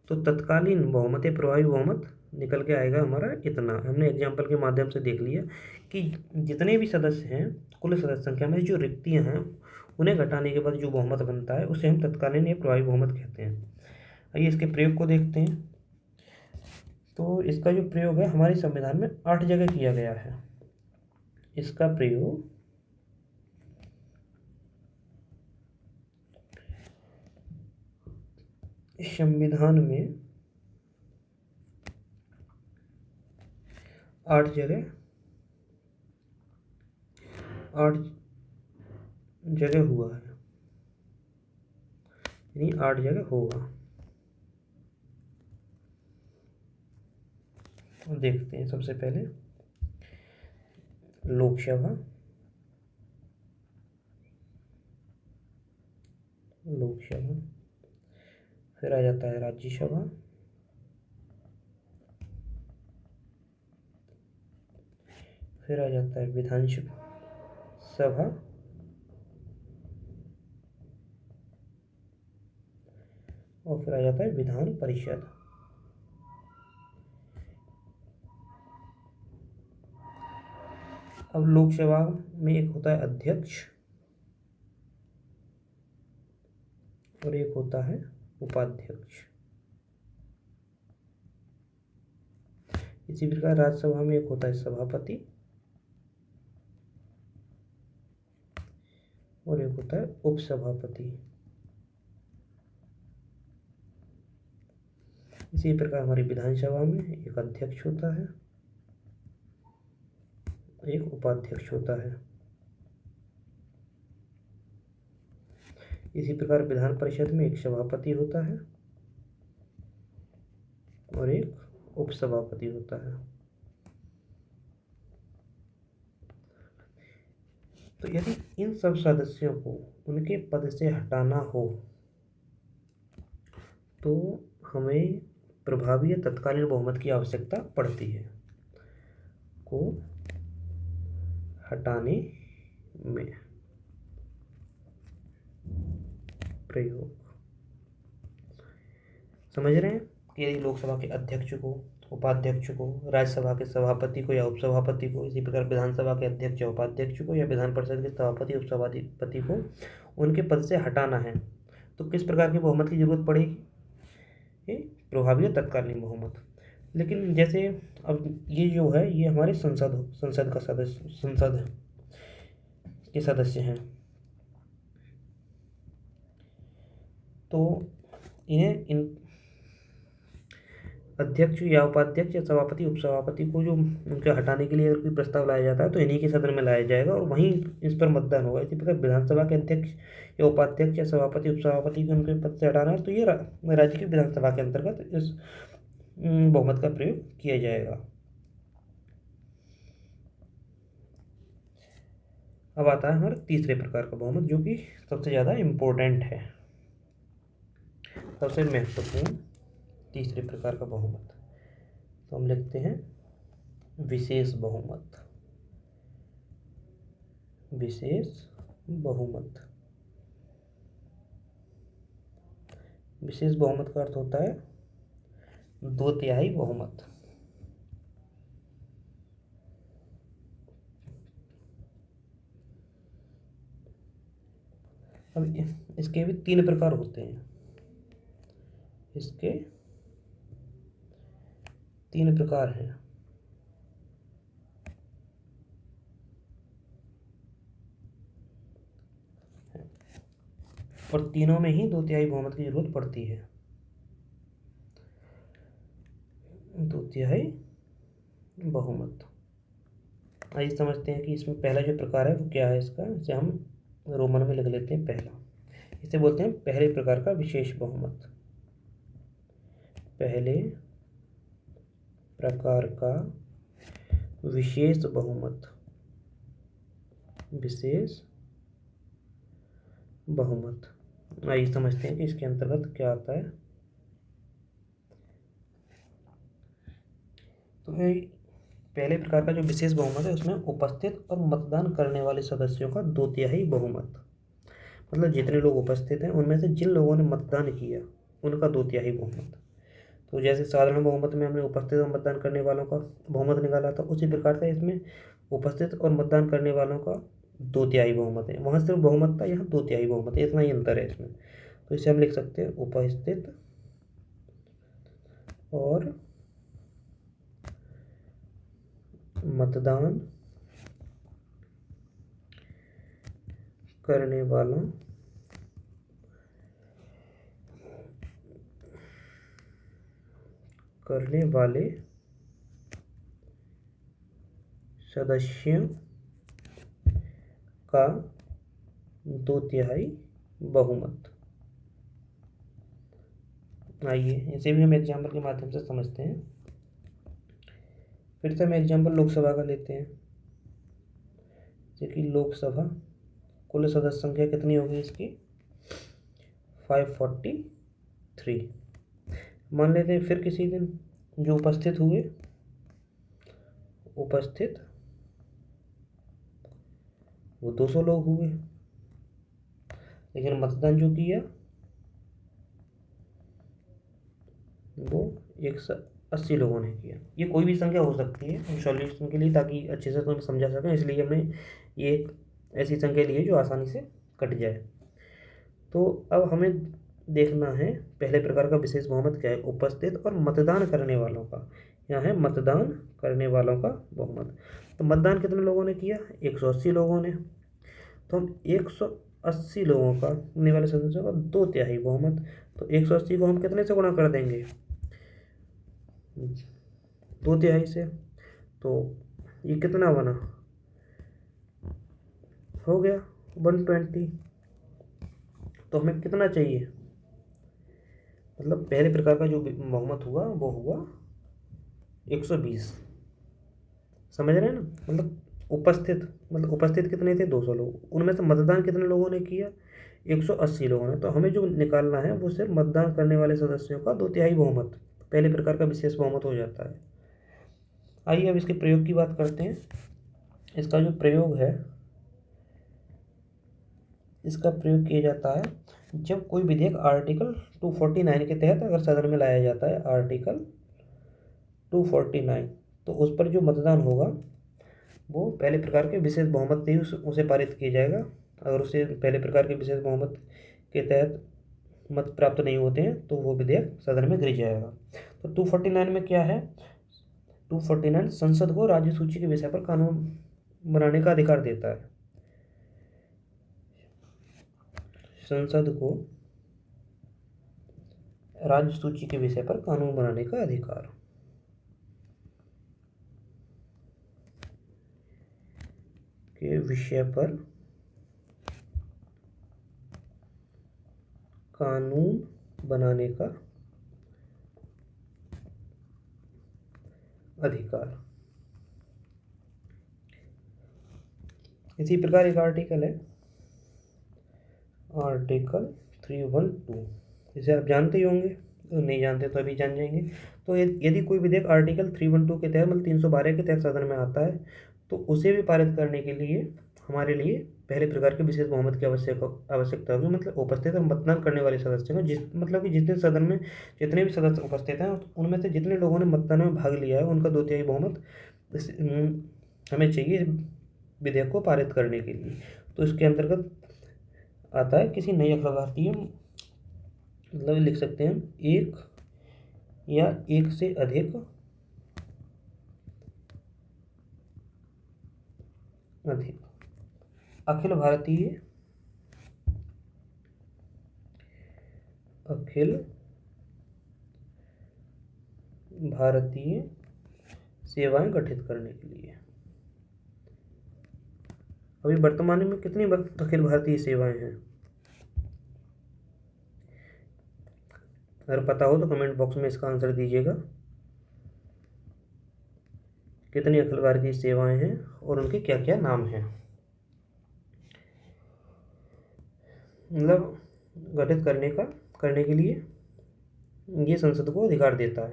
तो तत्कालीन बहुमत या प्रभावी बहुमत निकल के आएगा हमारा इतना। हमने एग्जाम्पल के माध्यम से देख लिया कि जितने भी सदस्य हैं कुल सदस्य संख्या में जो रिक्तियाँ हैं उन्हें घटाने के बाद जो बहुमत बनता है उसे हम तत्कालीन या प्रभावी बहुमत कहते हैं। आइए इसके प्रयोग को देखते हैं। तो इसका जो प्रयोग है हमारे संविधान में 8 जगह किया गया है। इसका प्रयोग संविधान में 8 जगह, 8 जगह हुआ है, यानी 8 जगह होगा। देखते हैं। सबसे पहले लोकसभा, लोकसभा, फिर आ जाता है राज्यसभा, फिर आ जाता है विधानसभा, और फिर आ जाता है विधान परिषद। अब लोकसभा में एक होता है अध्यक्ष, और एक होता है उपाध्यक्ष। इसी प्रकार राज्यसभा में एक होता है सभापति और एक होता है उपसभापति। इसी प्रकार हमारी विधानसभा में एक अध्यक्ष होता है, एक उपाध्यक्ष होता है। इसी प्रकार विधान परिषद में एक सभापति होता है और एक उपसभापति होता है। तो यदि इन सब सदस्यों को उनके पद से हटाना हो तो हमें प्रभावी या तत्कालीन बहुमत की आवश्यकता पड़ती है। को हटाने में प्रयोग। समझ रहे हैं कि यदि लोकसभा के अध्यक्ष को, उपाध्यक्ष को, राज्यसभा के सभापति को या उपसभापति को, इसी प्रकार विधानसभा के अध्यक्ष या उपाध्यक्ष को या विधान परिषद के सभापति उपसभापति को उनके पद से हटाना है तो किस प्रकार की बहुमत की जरूरत पड़ेगी? ये प्रभावी और तत्कालीन बहुमत। लेकिन जैसे अब ये जो है ये हमारे संसद के सदस्य हैं, तो इन्हें इन अध्यक्ष या उपाध्यक्ष या सभापति उपसभापति को जो उनके हटाने के लिए अगर कोई प्रस्ताव लाया जाता है तो इन्हीं के सदन में लाया जाएगा और वहीं इस पर मतदान होगा। इसी प्रकार विधानसभा के अध्यक्ष या उपाध्यक्ष या सभापति उपसभापति को उनके पद से हटाना है तो ये राज्य की विधानसभा के अंतर्गत इस बहुमत का प्रयोग किया जाएगा। अब आता है हमारे तीसरे प्रकार का बहुमत जो कि सबसे ज़्यादा इम्पोर्टेंट है, सबसे महत्वपूर्ण तीसरे प्रकार का बहुमत। तो हम लिखते हैं विशेष बहुमत। विशेष बहुमत। विशेष बहुमत का अर्थ होता है 2/3 बहुमत। अब इसके भी 3 प्रकार होते हैं। इसके 3 प्रकार हैं। और तीनों में ही 2/3 बहुमत की जरूरत पड़ती है। 2/3 बहुमत। आइए समझते हैं कि इसमें पहला जो प्रकार है वो क्या है इसका। इसे हम रोमन में लिख लेते हैं पहला। इसे बोलते हैं पहले प्रकार का विशेष बहुमत। पहले प्रकार का विशेष बहुमत। विशेष बहुमत। आइए समझते हैं कि इसके अंतर्गत क्या आता है। तो पहले प्रकार का जो विशेष बहुमत है उसमें उपस्थित और मतदान करने वाले सदस्यों का 2/3 बहुमत, मतलब जितने लोग उपस्थित हैं उनमें से जिन लोगों ने मतदान किया उनका 2/3 बहुमत। तो जैसे साधारण बहुमत में हमने उपस्थित और मतदान करने वालों का बहुमत निकाला था, उसी प्रकार से इसमें उपस्थित और मतदान करने वालों का 2/3 बहुमत है। वहाँ सिर्फ बहुमत था, यहाँ 2/3 बहुमत है, इतना ही अंतर है इसमें। तो इसे हम लिख सकते हैं उपस्थित और मतदान करने वाले सदस्यों का 2/3 बहुमत। आइए इसे भी हम एग्जाम्पल के माध्यम से समझते हैं। फिर से हम एग्जाम्पल लोकसभा का लेते हैं। जैसे कि लोकसभा कुल सदस्य संख्या कितनी होगी इसकी 543। मान लेते हैं फिर किसी दिन जो उपस्थित हुए, उपस्थित वो 200 लोग हुए, लेकिन मतदान जो किया वो 180 लोगों ने किया। ये कोई भी संख्या हो सकती है सॉल्यूशन के लिए, ताकि अच्छे से तुम समझा सकें, इसलिए हमने ये ऐसी संख्या ली है जो आसानी से कट जाए। तो अब हमें देखना है पहले प्रकार का विशेष बहुमत क्या है, उपस्थित और मतदान करने वालों का। यहाँ है मतदान करने वालों का बहुमत। तो मतदान कितने लोगों ने किया, 180 लोगों ने। तो हम 180 लोगों का होने वाले सदस्यों का 2/3 बहुमत। तो 180 को हम कितने से गुणा कर देंगे, 2/3 से। तो ये कितना बना, हो गया 120। तो हमें कितना चाहिए, मतलब पहले प्रकार का जो बहुमत हुआ वो हुआ 120। समझ रहे हैं ना, मतलब उपस्थित कितने थे, 200 लोग। उनमें से मतदान कितने लोगों ने किया, 180 लोगों ने। तो हमें जो निकालना है वो सिर्फ मतदान करने वाले सदस्यों का 2/3 बहुमत, पहले प्रकार का विशेष बहुमत हो जाता है। आइए अब इसके प्रयोग की बात करते हैं। इसका जो प्रयोग है, इसका प्रयोग किया जाता है जब कोई विधेयक आर्टिकल 249 के तहत अगर सदन में लाया जाता है, आर्टिकल 249, तो उस पर जो मतदान होगा वो पहले प्रकार के विशेष बहुमत से ही उसे पारित किया जाएगा। अगर उसे पहले प्रकार के विशेष बहुमत के तहत मत प्राप्त नहीं होते हैं तो वो विधेयक सदन में गिर जाएगा। तो 249 में क्या है, 249 संसद को राज्य सूची के विषय पर कानून बनाने का अधिकार देता है। संसद को राज्य सूची के विषय पर कानून बनाने का अधिकार। के विषय पर कानून बनाने का अधिकार। इसी प्रकार एक आर्टिकल है, आर्टिकल 312, इसे आप जानते ही होंगे, तो नहीं जानते तो अभी जान जाएंगे। तो यदि कोई विधेयक आर्टिकल 312 के तहत, मतलब 312 के तहत सदन में आता है, तो उसे भी पारित करने के लिए हमारे लिए पहले प्रकार के विशेष बहुमत की आवश्यकता होगी। मतलब उपस्थित और मतदान करने वाले सदस्यों को, मतलब कि जितने सदन में जितने भी सदस्य उपस्थित हैं उनमें से जितने लोगों ने मतदान में भाग लिया है उनका 2/3 बहुमत हमें चाहिए विधेयक को पारित करने के लिए। तो इसके अंतर्गत आता है किसी नई अखिल, मतलब लिख सकते हैं एक या एक से अधिक अखिल भारतीय सेवाएं गठित करने के लिए। अभी वर्तमान में कितनी अखिल भारतीय सेवाएं हैं, अगर पता हो तो कमेंट बॉक्स में इसका आंसर दीजिएगा। कितनी अखिल भारतीय सेवाएं हैं और उनके क्या क्या नाम हैं। मतलब गठित करने के लिए ये संसद को अधिकार देता है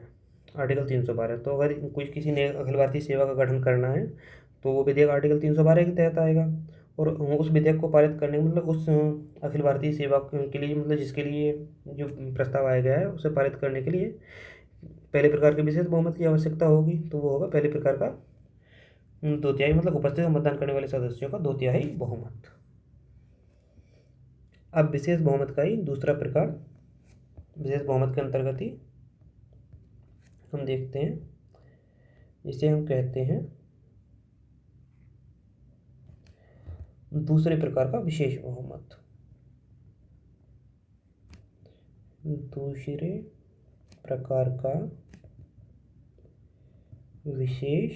आर्टिकल 312। तो अगर कुछ किसी ने अखिल भारतीय सेवा का गठन करना है तो वो विधेयक आर्टिकल 312 के तहत आएगा। और उस विधेयक को पारित करने, मतलब उस अखिल भारतीय सेवा के लिए, मतलब जिसके लिए जो प्रस्ताव आया गया है उसे पारित करने के लिए पहले प्रकार के विशेष बहुमत की आवश्यकता होगी। तो वो होगा पहले प्रकार का 2/3, मतलब उपस्थित मतदान करने वाले सदस्यों का 2/3 बहुमत। अब विशेष बहुमत का ही दूसरा प्रकार, विशेष बहुमत के अंतर्गत ही हम देखते हैं, जिसे हम कहते हैं दूसरे प्रकार का विशेष बहुमत। दूसरे प्रकार का विशेष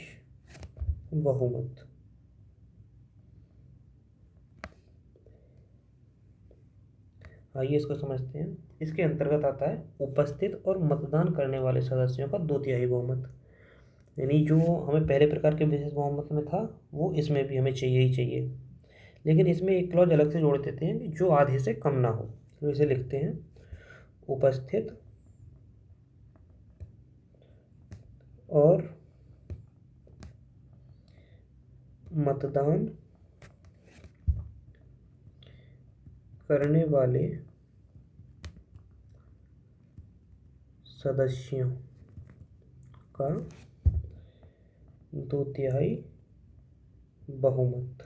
बहुमत। आइए इसको समझते हैं। इसके अंतर्गत आता है उपस्थित और मतदान करने वाले सदस्यों का 2/3 बहुमत। यानी जो हमें पहले प्रकार के विशेष बहुमत में था वो इसमें भी हमें चाहिए ही चाहिए। लेकिन इसमें एक क्लॉज अलग से जोड़ देते हैं कि जो आधे से कम ना हो। तो इसे लिखते हैं उपस्थित और मतदान करने वाले सदस्यों का 2/3 बहुमत।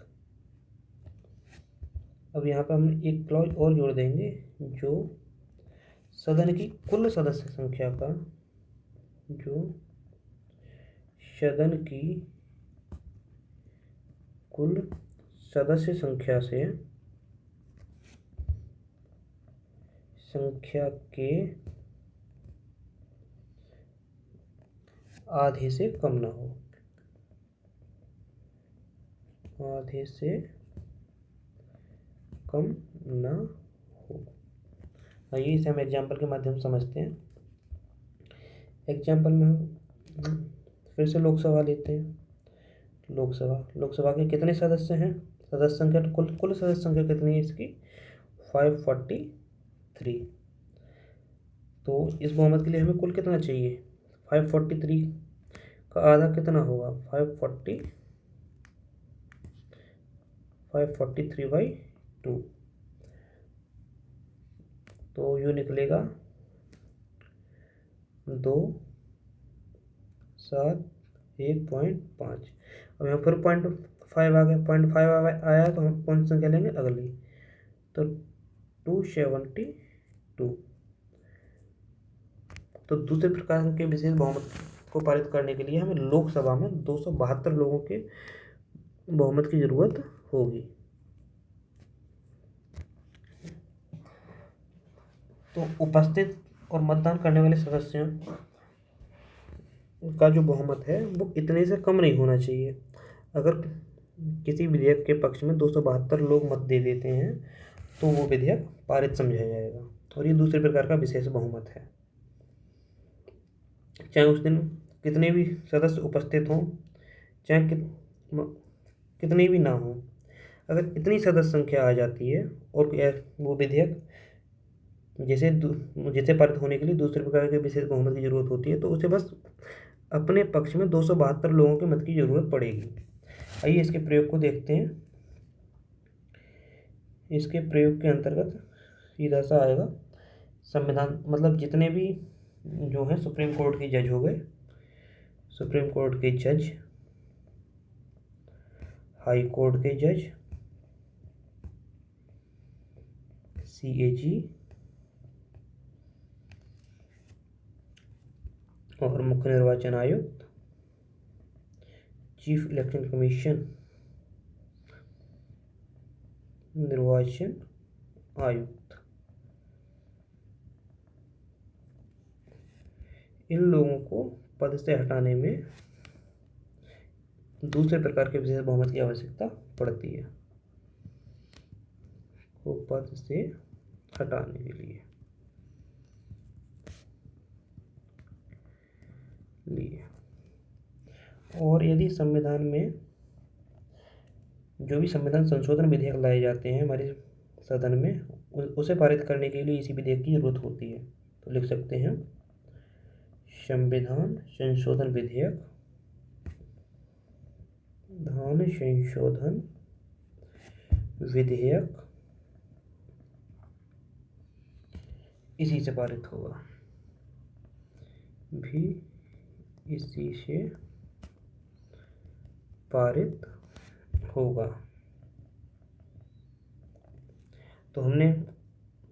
अब यहाँ पर हम एक क्लॉज और जोड़ देंगे, जो सदन की कुल सदस्य संख्या का, जो सदन की कुल सदस्य संख्या के आधे से कम ना हो, आधे से कम ना हो। आइए इसे हम एग्जाम्पल के माध्यम से समझते हैं। एग्जाम्पल में हम फिर से लोकसभा लेते हैं। लोकसभा के कितने सदस्य हैं? सदस्य संख्या, कुल सदस्य संख्या कितनी है इसकी? 543। तो इस बहुमत के लिए हमें कुल कितना चाहिए? 543 का आधा कितना होगा? 543/2। तो यू निकलेगा 271.5। अब यहाँ पर 0.5 आ गया, 0.5 आया तो हम कौन सी संख्या लेंगे? अगली, तो 272। तो दूसरे प्रकार के विशेष बहुमत को पारित करने के लिए हमें लोकसभा में 272 लोगों के बहुमत की जरूरत होगी। तो उपस्थित और मतदान करने वाले सदस्यों का जो बहुमत है वो इतने से कम नहीं होना चाहिए। अगर किसी विधेयक के पक्ष में 272 लोग मत दे देते हैं तो वो विधेयक पारित समझा जाएगा, और ये दूसरे प्रकार का विशेष बहुमत है। चाहे उस दिन कितने भी सदस्य उपस्थित हों, चाहे कितने भी ना हों, अगर इतनी सदस्य संख्या आ जाती है और वो विधेयक जैसे पारित होने के लिए दूसरे प्रकार के विशेष बहुमत की जरूरत होती है, तो उसे बस अपने पक्ष में 272 लोगों के मत की जरूरत पड़ेगी। आइए इसके प्रयोग को देखते हैं। इसके प्रयोग के अंतर्गत सीधा सा आएगा, संविधान मतलब जितने भी जो है सुप्रीम कोर्ट के जज हो गए, सुप्रीम कोर्ट के जज, हाई कोर्ट के जज, CAG और मुख्य निर्वाचन आयुक्त, चीफ इलेक्शन कमीशन, निर्वाचन आयुक्त, इन लोगों को पद से हटाने में दूसरे प्रकार के विशेष बहुमत की आवश्यकता पड़ती है, को पद से हटाने के लिए और यदि संविधान में जो भी संविधान संशोधन विधेयक लाए जाते हैं हमारे सदन में, उसे पारित करने के लिए इसी विधेयक की जरूरत होती है। तो लिख सकते हैं संविधान संशोधन विधेयक, संविधान संशोधन विधेयक इसी से पारित होगा, भी इसी से पारित होगा। तो हमने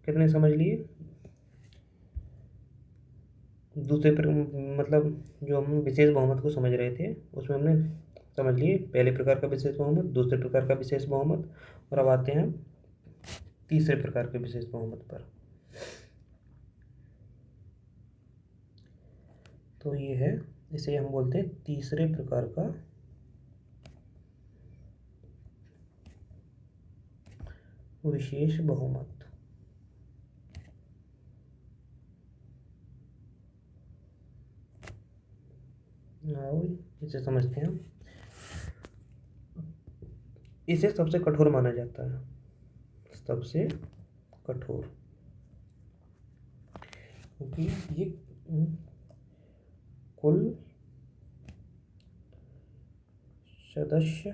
कितने समझ लिए? दूसरे पर मतलब जो हम विशेष बहुमत को समझ रहे थे उसमें हमने समझ लिए पहले प्रकार का विशेष बहुमत, दूसरे प्रकार का विशेष बहुमत, और अब आते हैं तीसरे प्रकार के विशेष बहुमत पर। तो ये है, इसे हम बोलते हैं तीसरे प्रकार का विशेष बहुमत। इसे समझते हैं, इसे सबसे कठोर माना जाता है, सबसे कठोर, क्योंकि ये कुल सदस्य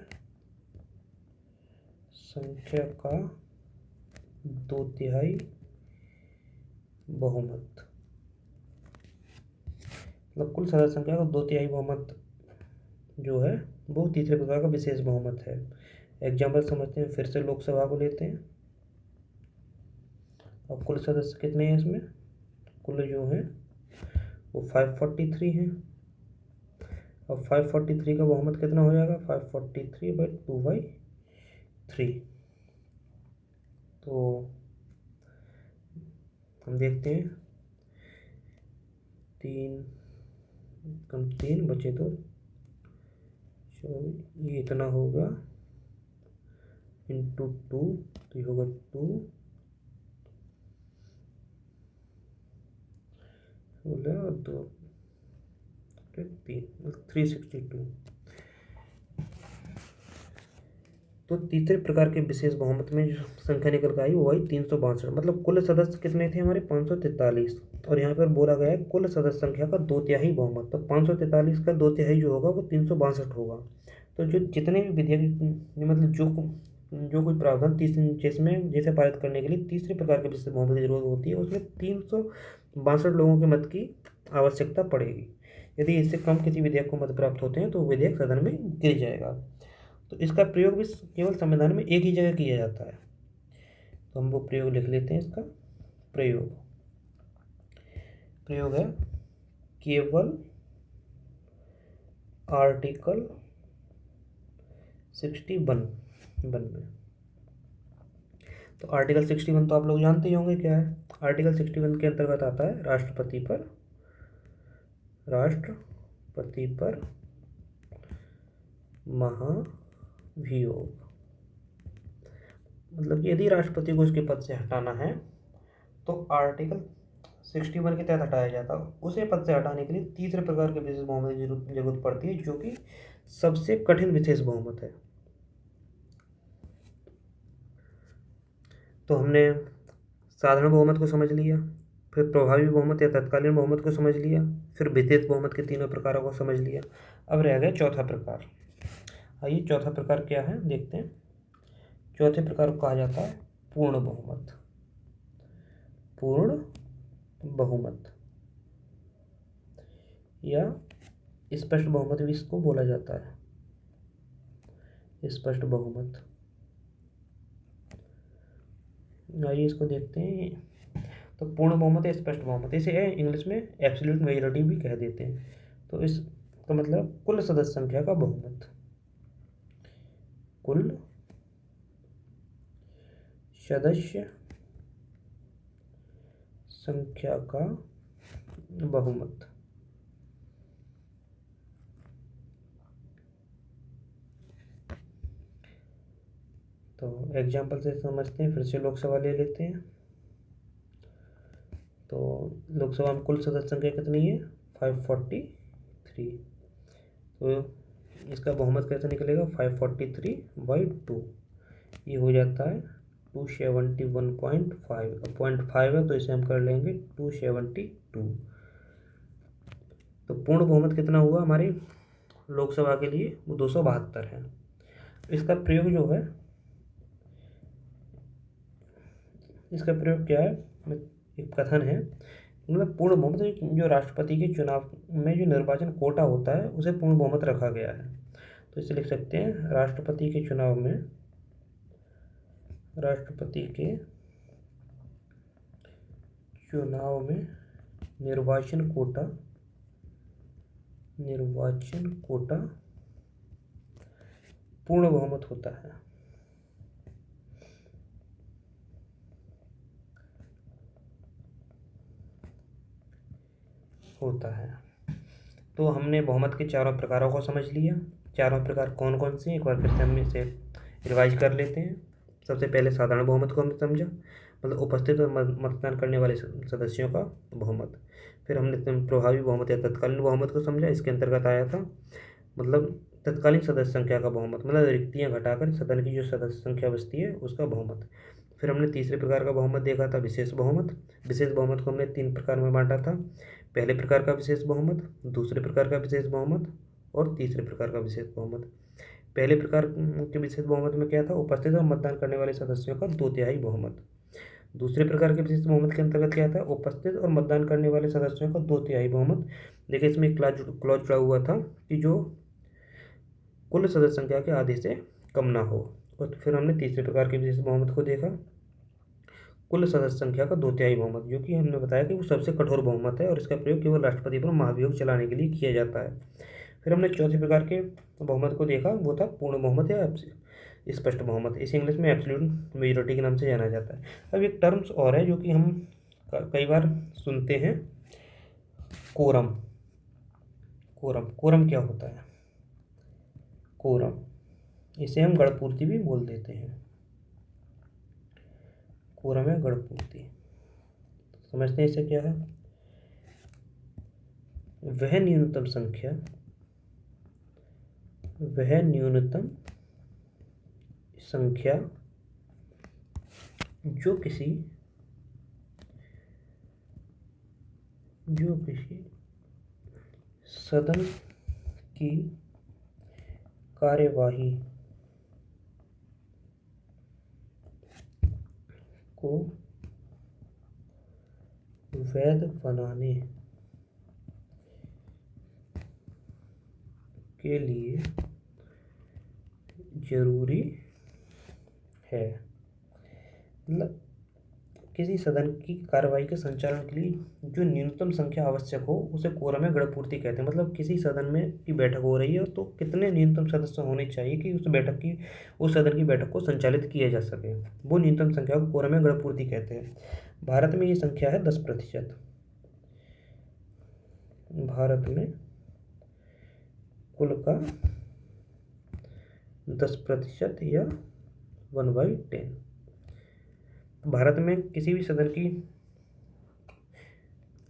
संख्या का 2/3 बहुमत, मतलब कुल सदस्य संख्या का 2/3 बहुमत जो है वो तीसरे प्रकार का विशेष बहुमत है। एग्जाम्पल समझते हैं, फिर से लोकसभा को लेते हैं। अब कुल सदस्य कितने हैं इसमें? कुल जो है वो 543 है। अब 543 का बहुमत कितना हो जाएगा, 543/2/3। तो हम देखते हैं, 3 कम 3 बचे तो ये इतना होगा इंटू 2, तो ये होगा 2 और 2 3 362। तो तीसरे प्रकार के विशेष बहुमत में जो संख्या निकल कर आई वो आई 362। मतलब कुल सदस्य कितने थे हमारे, 543। और यहाँ पर बोला गया है कुल सदस्य संख्या का 2/3 बहुमत। तो 543 का 2/3 जो होगा वो 362 होगा। तो जो जितने भी विधेयक, मतलब जो कोई प्रावधान जिसमें जैसे पारित करने के लिए तीसरे प्रकार के विशेष बहुमत की जरूरत होती है, उसमें 362 लोगों के मत की आवश्यकता पड़ेगी। यदि इससे कम किसी विधेयक को मत प्राप्त होते हैं तो विधेयक सदन में गिर जाएगा। तो इसका प्रयोग भी केवल संविधान में एक ही जगह किया जाता है। तो हम वो प्रयोग लिख लेते हैं। इसका प्रयोग है केवल आर्टिकल 61 में। तो आर्टिकल 61 तो आप लोग जानते ही होंगे क्या है। आर्टिकल 61 के अंतर्गत आता है राष्ट्रपति पर महाभियोग। मतलब कि यदि राष्ट्रपति को उसके पद से हटाना है तो आर्टिकल 61 के तहत हटाया जाता है। उसे पद से हटाने के लिए तीसरे प्रकार के विशेष बहुमत की जरूरत पड़ती है, जो कि सबसे कठिन विशेष बहुमत है। तो हमने साधारण बहुमत को समझ लिया, फिर प्रभावी बहुमत या तत्कालीन बहुमत को समझ लिया, फिर विशेष बहुमत के तीनों प्रकारों को समझ लिया। अब रह गया चौथा प्रकार। आइए चौथा प्रकार क्या है देखते हैं। चौथे प्रकार को कहा जाता है पूर्ण बहुमत या स्पष्ट बहुमत भी इसको बोला जाता है। स्पष्ट बहुमत, आइए इसको देखते हैं। तो पूर्ण बहुमत या स्पष्ट बहुमत, इसे इंग्लिश में एब्सोल्यूट मेजॉरिटी भी कह देते हैं। तो इसका मतलब कुल सदस्य संख्या का बहुमत, कुल सदस्य संख्या का बहुमत। तो एग्जाम्पल से समझते हैं, फिर से लोकसभा ले लेते हैं। तो लोकसभा में कुल सदस्य संख्या कितनी है, 543। तो इसका बहुमत कैसे निकलेगा, 543/2। ये हो जाता है 271.5। 0.5 है तो इसे हम कर लेंगे 272। तो पूर्ण बहुमत कितना हुआ हमारी लोकसभा के लिए, वो 272 है। इसका प्रयोग जो है, इसका प्रयोग क्या है, एक कथन है। मतलब पूर्ण बहुमत जो राष्ट्रपति के चुनाव में जो निर्वाचन कोटा होता है उसे पूर्ण बहुमत रखा गया है। तो इसे लिख सकते हैं राष्ट्रपति के चुनाव में निर्वाचन कोटा पूर्ण बहुमत होता है। तो हमने बहुमत के चारों प्रकारों को समझ लिया। चारों प्रकार कौन कौन से, एक बार फिर से हम इसे रिवाइज कर लेते हैं। सबसे पहले साधारण बहुमत को हमने समझा, मतलब उपस्थित और मतदान करने वाले सदस्यों का बहुमत। फिर हमने प्रभावी बहुमत या तत्कालीन बहुमत को समझा। इसके अंतर्गत आया था मतलब तत्कालीन सदस्य संख्या का बहुमत, मतलब रिक्तियाँ घटाकर सदन की जो सदस्य संख्या बचती है उसका बहुमत। फिर हमने तीसरे प्रकार का बहुमत देखा था, विशेष बहुमत। विशेष बहुमत को हमने 3 प्रकार में बांटा था। पहले प्रकार का विशेष बहुमत, दूसरे प्रकार का विशेष बहुमत और तीसरे प्रकार का विशेष बहुमत। पहले प्रकार के विशेष बहुमत में क्या था, उपस्थित और मतदान करने वाले सदस्यों का 2/3 बहुमत। दूसरे प्रकार के विशेष बहुमत के अंतर्गत क्या था, उपस्थित और मतदान करने वाले सदस्यों का 2/3 बहुमत। देखिए इसमें एक क्लॉज जुड़ा हुआ था कि जो कुल सदस्य संख्या के आधे से कम ना हो। और फिर हमने तीसरे प्रकार के विशेष बहुमत को देखा, कुल सदस्य संख्या का 2/3 बहुमत, जो कि हमने बताया कि वो सबसे कठोर बहुमत है और इसका प्रयोग केवल राष्ट्रपति पर महाभियोग चलाने के लिए किया जाता है। फिर हमने चौथे प्रकार के बहुमत को देखा, वो था पूर्ण बहुमत या स्पष्ट बहुमत। इसे इंग्लिश में एब्सोल्यूट मेजॉरिटी के नाम से जाना जाता है। अब एक टर्म्स और है जो कि हम कई बार सुनते हैं, कोरम। कोरम कोरम क्या होता है? कोरम, इसे हम गणपूर्ति भी बोल देते हैं। कोरम है गणपूर्ति। समझते हैं इसे क्या है? वह न्यूनतम संख्या जो किसी सदन की कार्यवाही को वैध बनाने के लिए जरूरी है। मतलब किसी सदन की कार्यवाही के संचालन के लिए जो न्यूनतम संख्या आवश्यक हो उसे कोरम या गणपूर्ति कहते हैं। मतलब किसी सदन में की बैठक हो रही है तो कितने न्यूनतम सदस्य होने चाहिए कि उस सदन की बैठक को संचालित किया जा सके, वो न्यूनतम संख्या को कोरम या गणपूर्ति कहते हैं। भारत में ये संख्या है 10%। भारत में कुल का 10% या 1/10। भारत में किसी भी सदन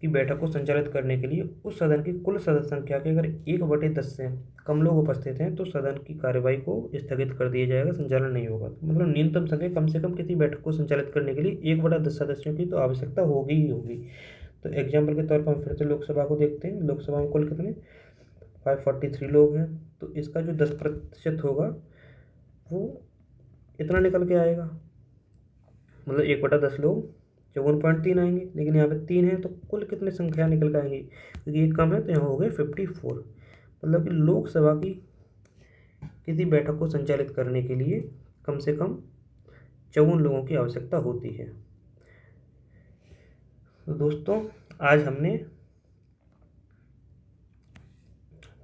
की बैठक को संचालित करने के लिए उस सदन की कुल सदस्य संख्या के अगर 1/10 से कम लोग उपस्थित हैं तो सदन की कार्यवाही को स्थगित कर दिया जाएगा, संचालन नहीं होगा। मतलब न्यूनतम संख्या कम से कम किसी बैठक को संचालित करने के लिए 1/10 सदस्यों की तो आवश्यकता होगी ही होगी। तो एग्जाम्पल के तौर पर हम फिर से लोकसभा को देखते हैं। लोकसभा में कुल कितने 543 लोग हैं, तो इसका जो 10% होगा वो इतना निकल के आएगा। मतलब 1/10 लोग 54.3 आएंगे, लेकिन यहाँ पे 3 है तो कुल कितने संख्या निकल के आएंगी, क्योंकि एक कम है तो यहाँ हो गए 54। मतलब कि लोकसभा की किसी बैठक को संचालित करने के लिए कम से कम 54 लोगों की आवश्यकता होती है। तो दोस्तों, आज हमने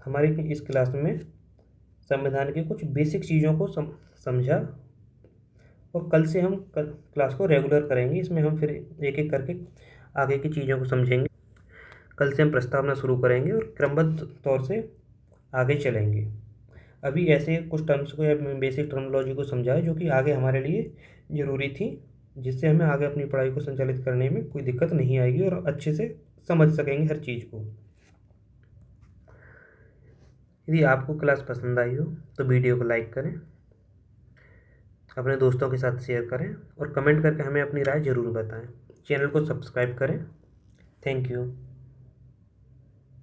हमारी इस क्लास में संविधान की कुछ बेसिक चीज़ों को समझा और कल से हम क्लास को रेगुलर करेंगे। इसमें हम फिर एक एक करके आगे की चीज़ों को समझेंगे। कल से हम प्रस्तावना शुरू करेंगे और क्रमबद्ध तौर से आगे चलेंगे। अभी ऐसे कुछ टर्म्स को या बेसिक टर्मिनोलॉजी को समझाए जो कि आगे हमारे लिए ज़रूरी थी, जिससे हमें आगे अपनी पढ़ाई को संचालित करने में कोई दिक्कत नहीं आएगी और अच्छे से समझ सकेंगे हर चीज़ को। यदि आपको क्लास पसंद आई हो तो वीडियो को लाइक करें, अपने दोस्तों के साथ शेयर करें और कमेंट करके हमें अपनी राय ज़रूर बताएं। चैनल को सब्सक्राइब करें। Thank you.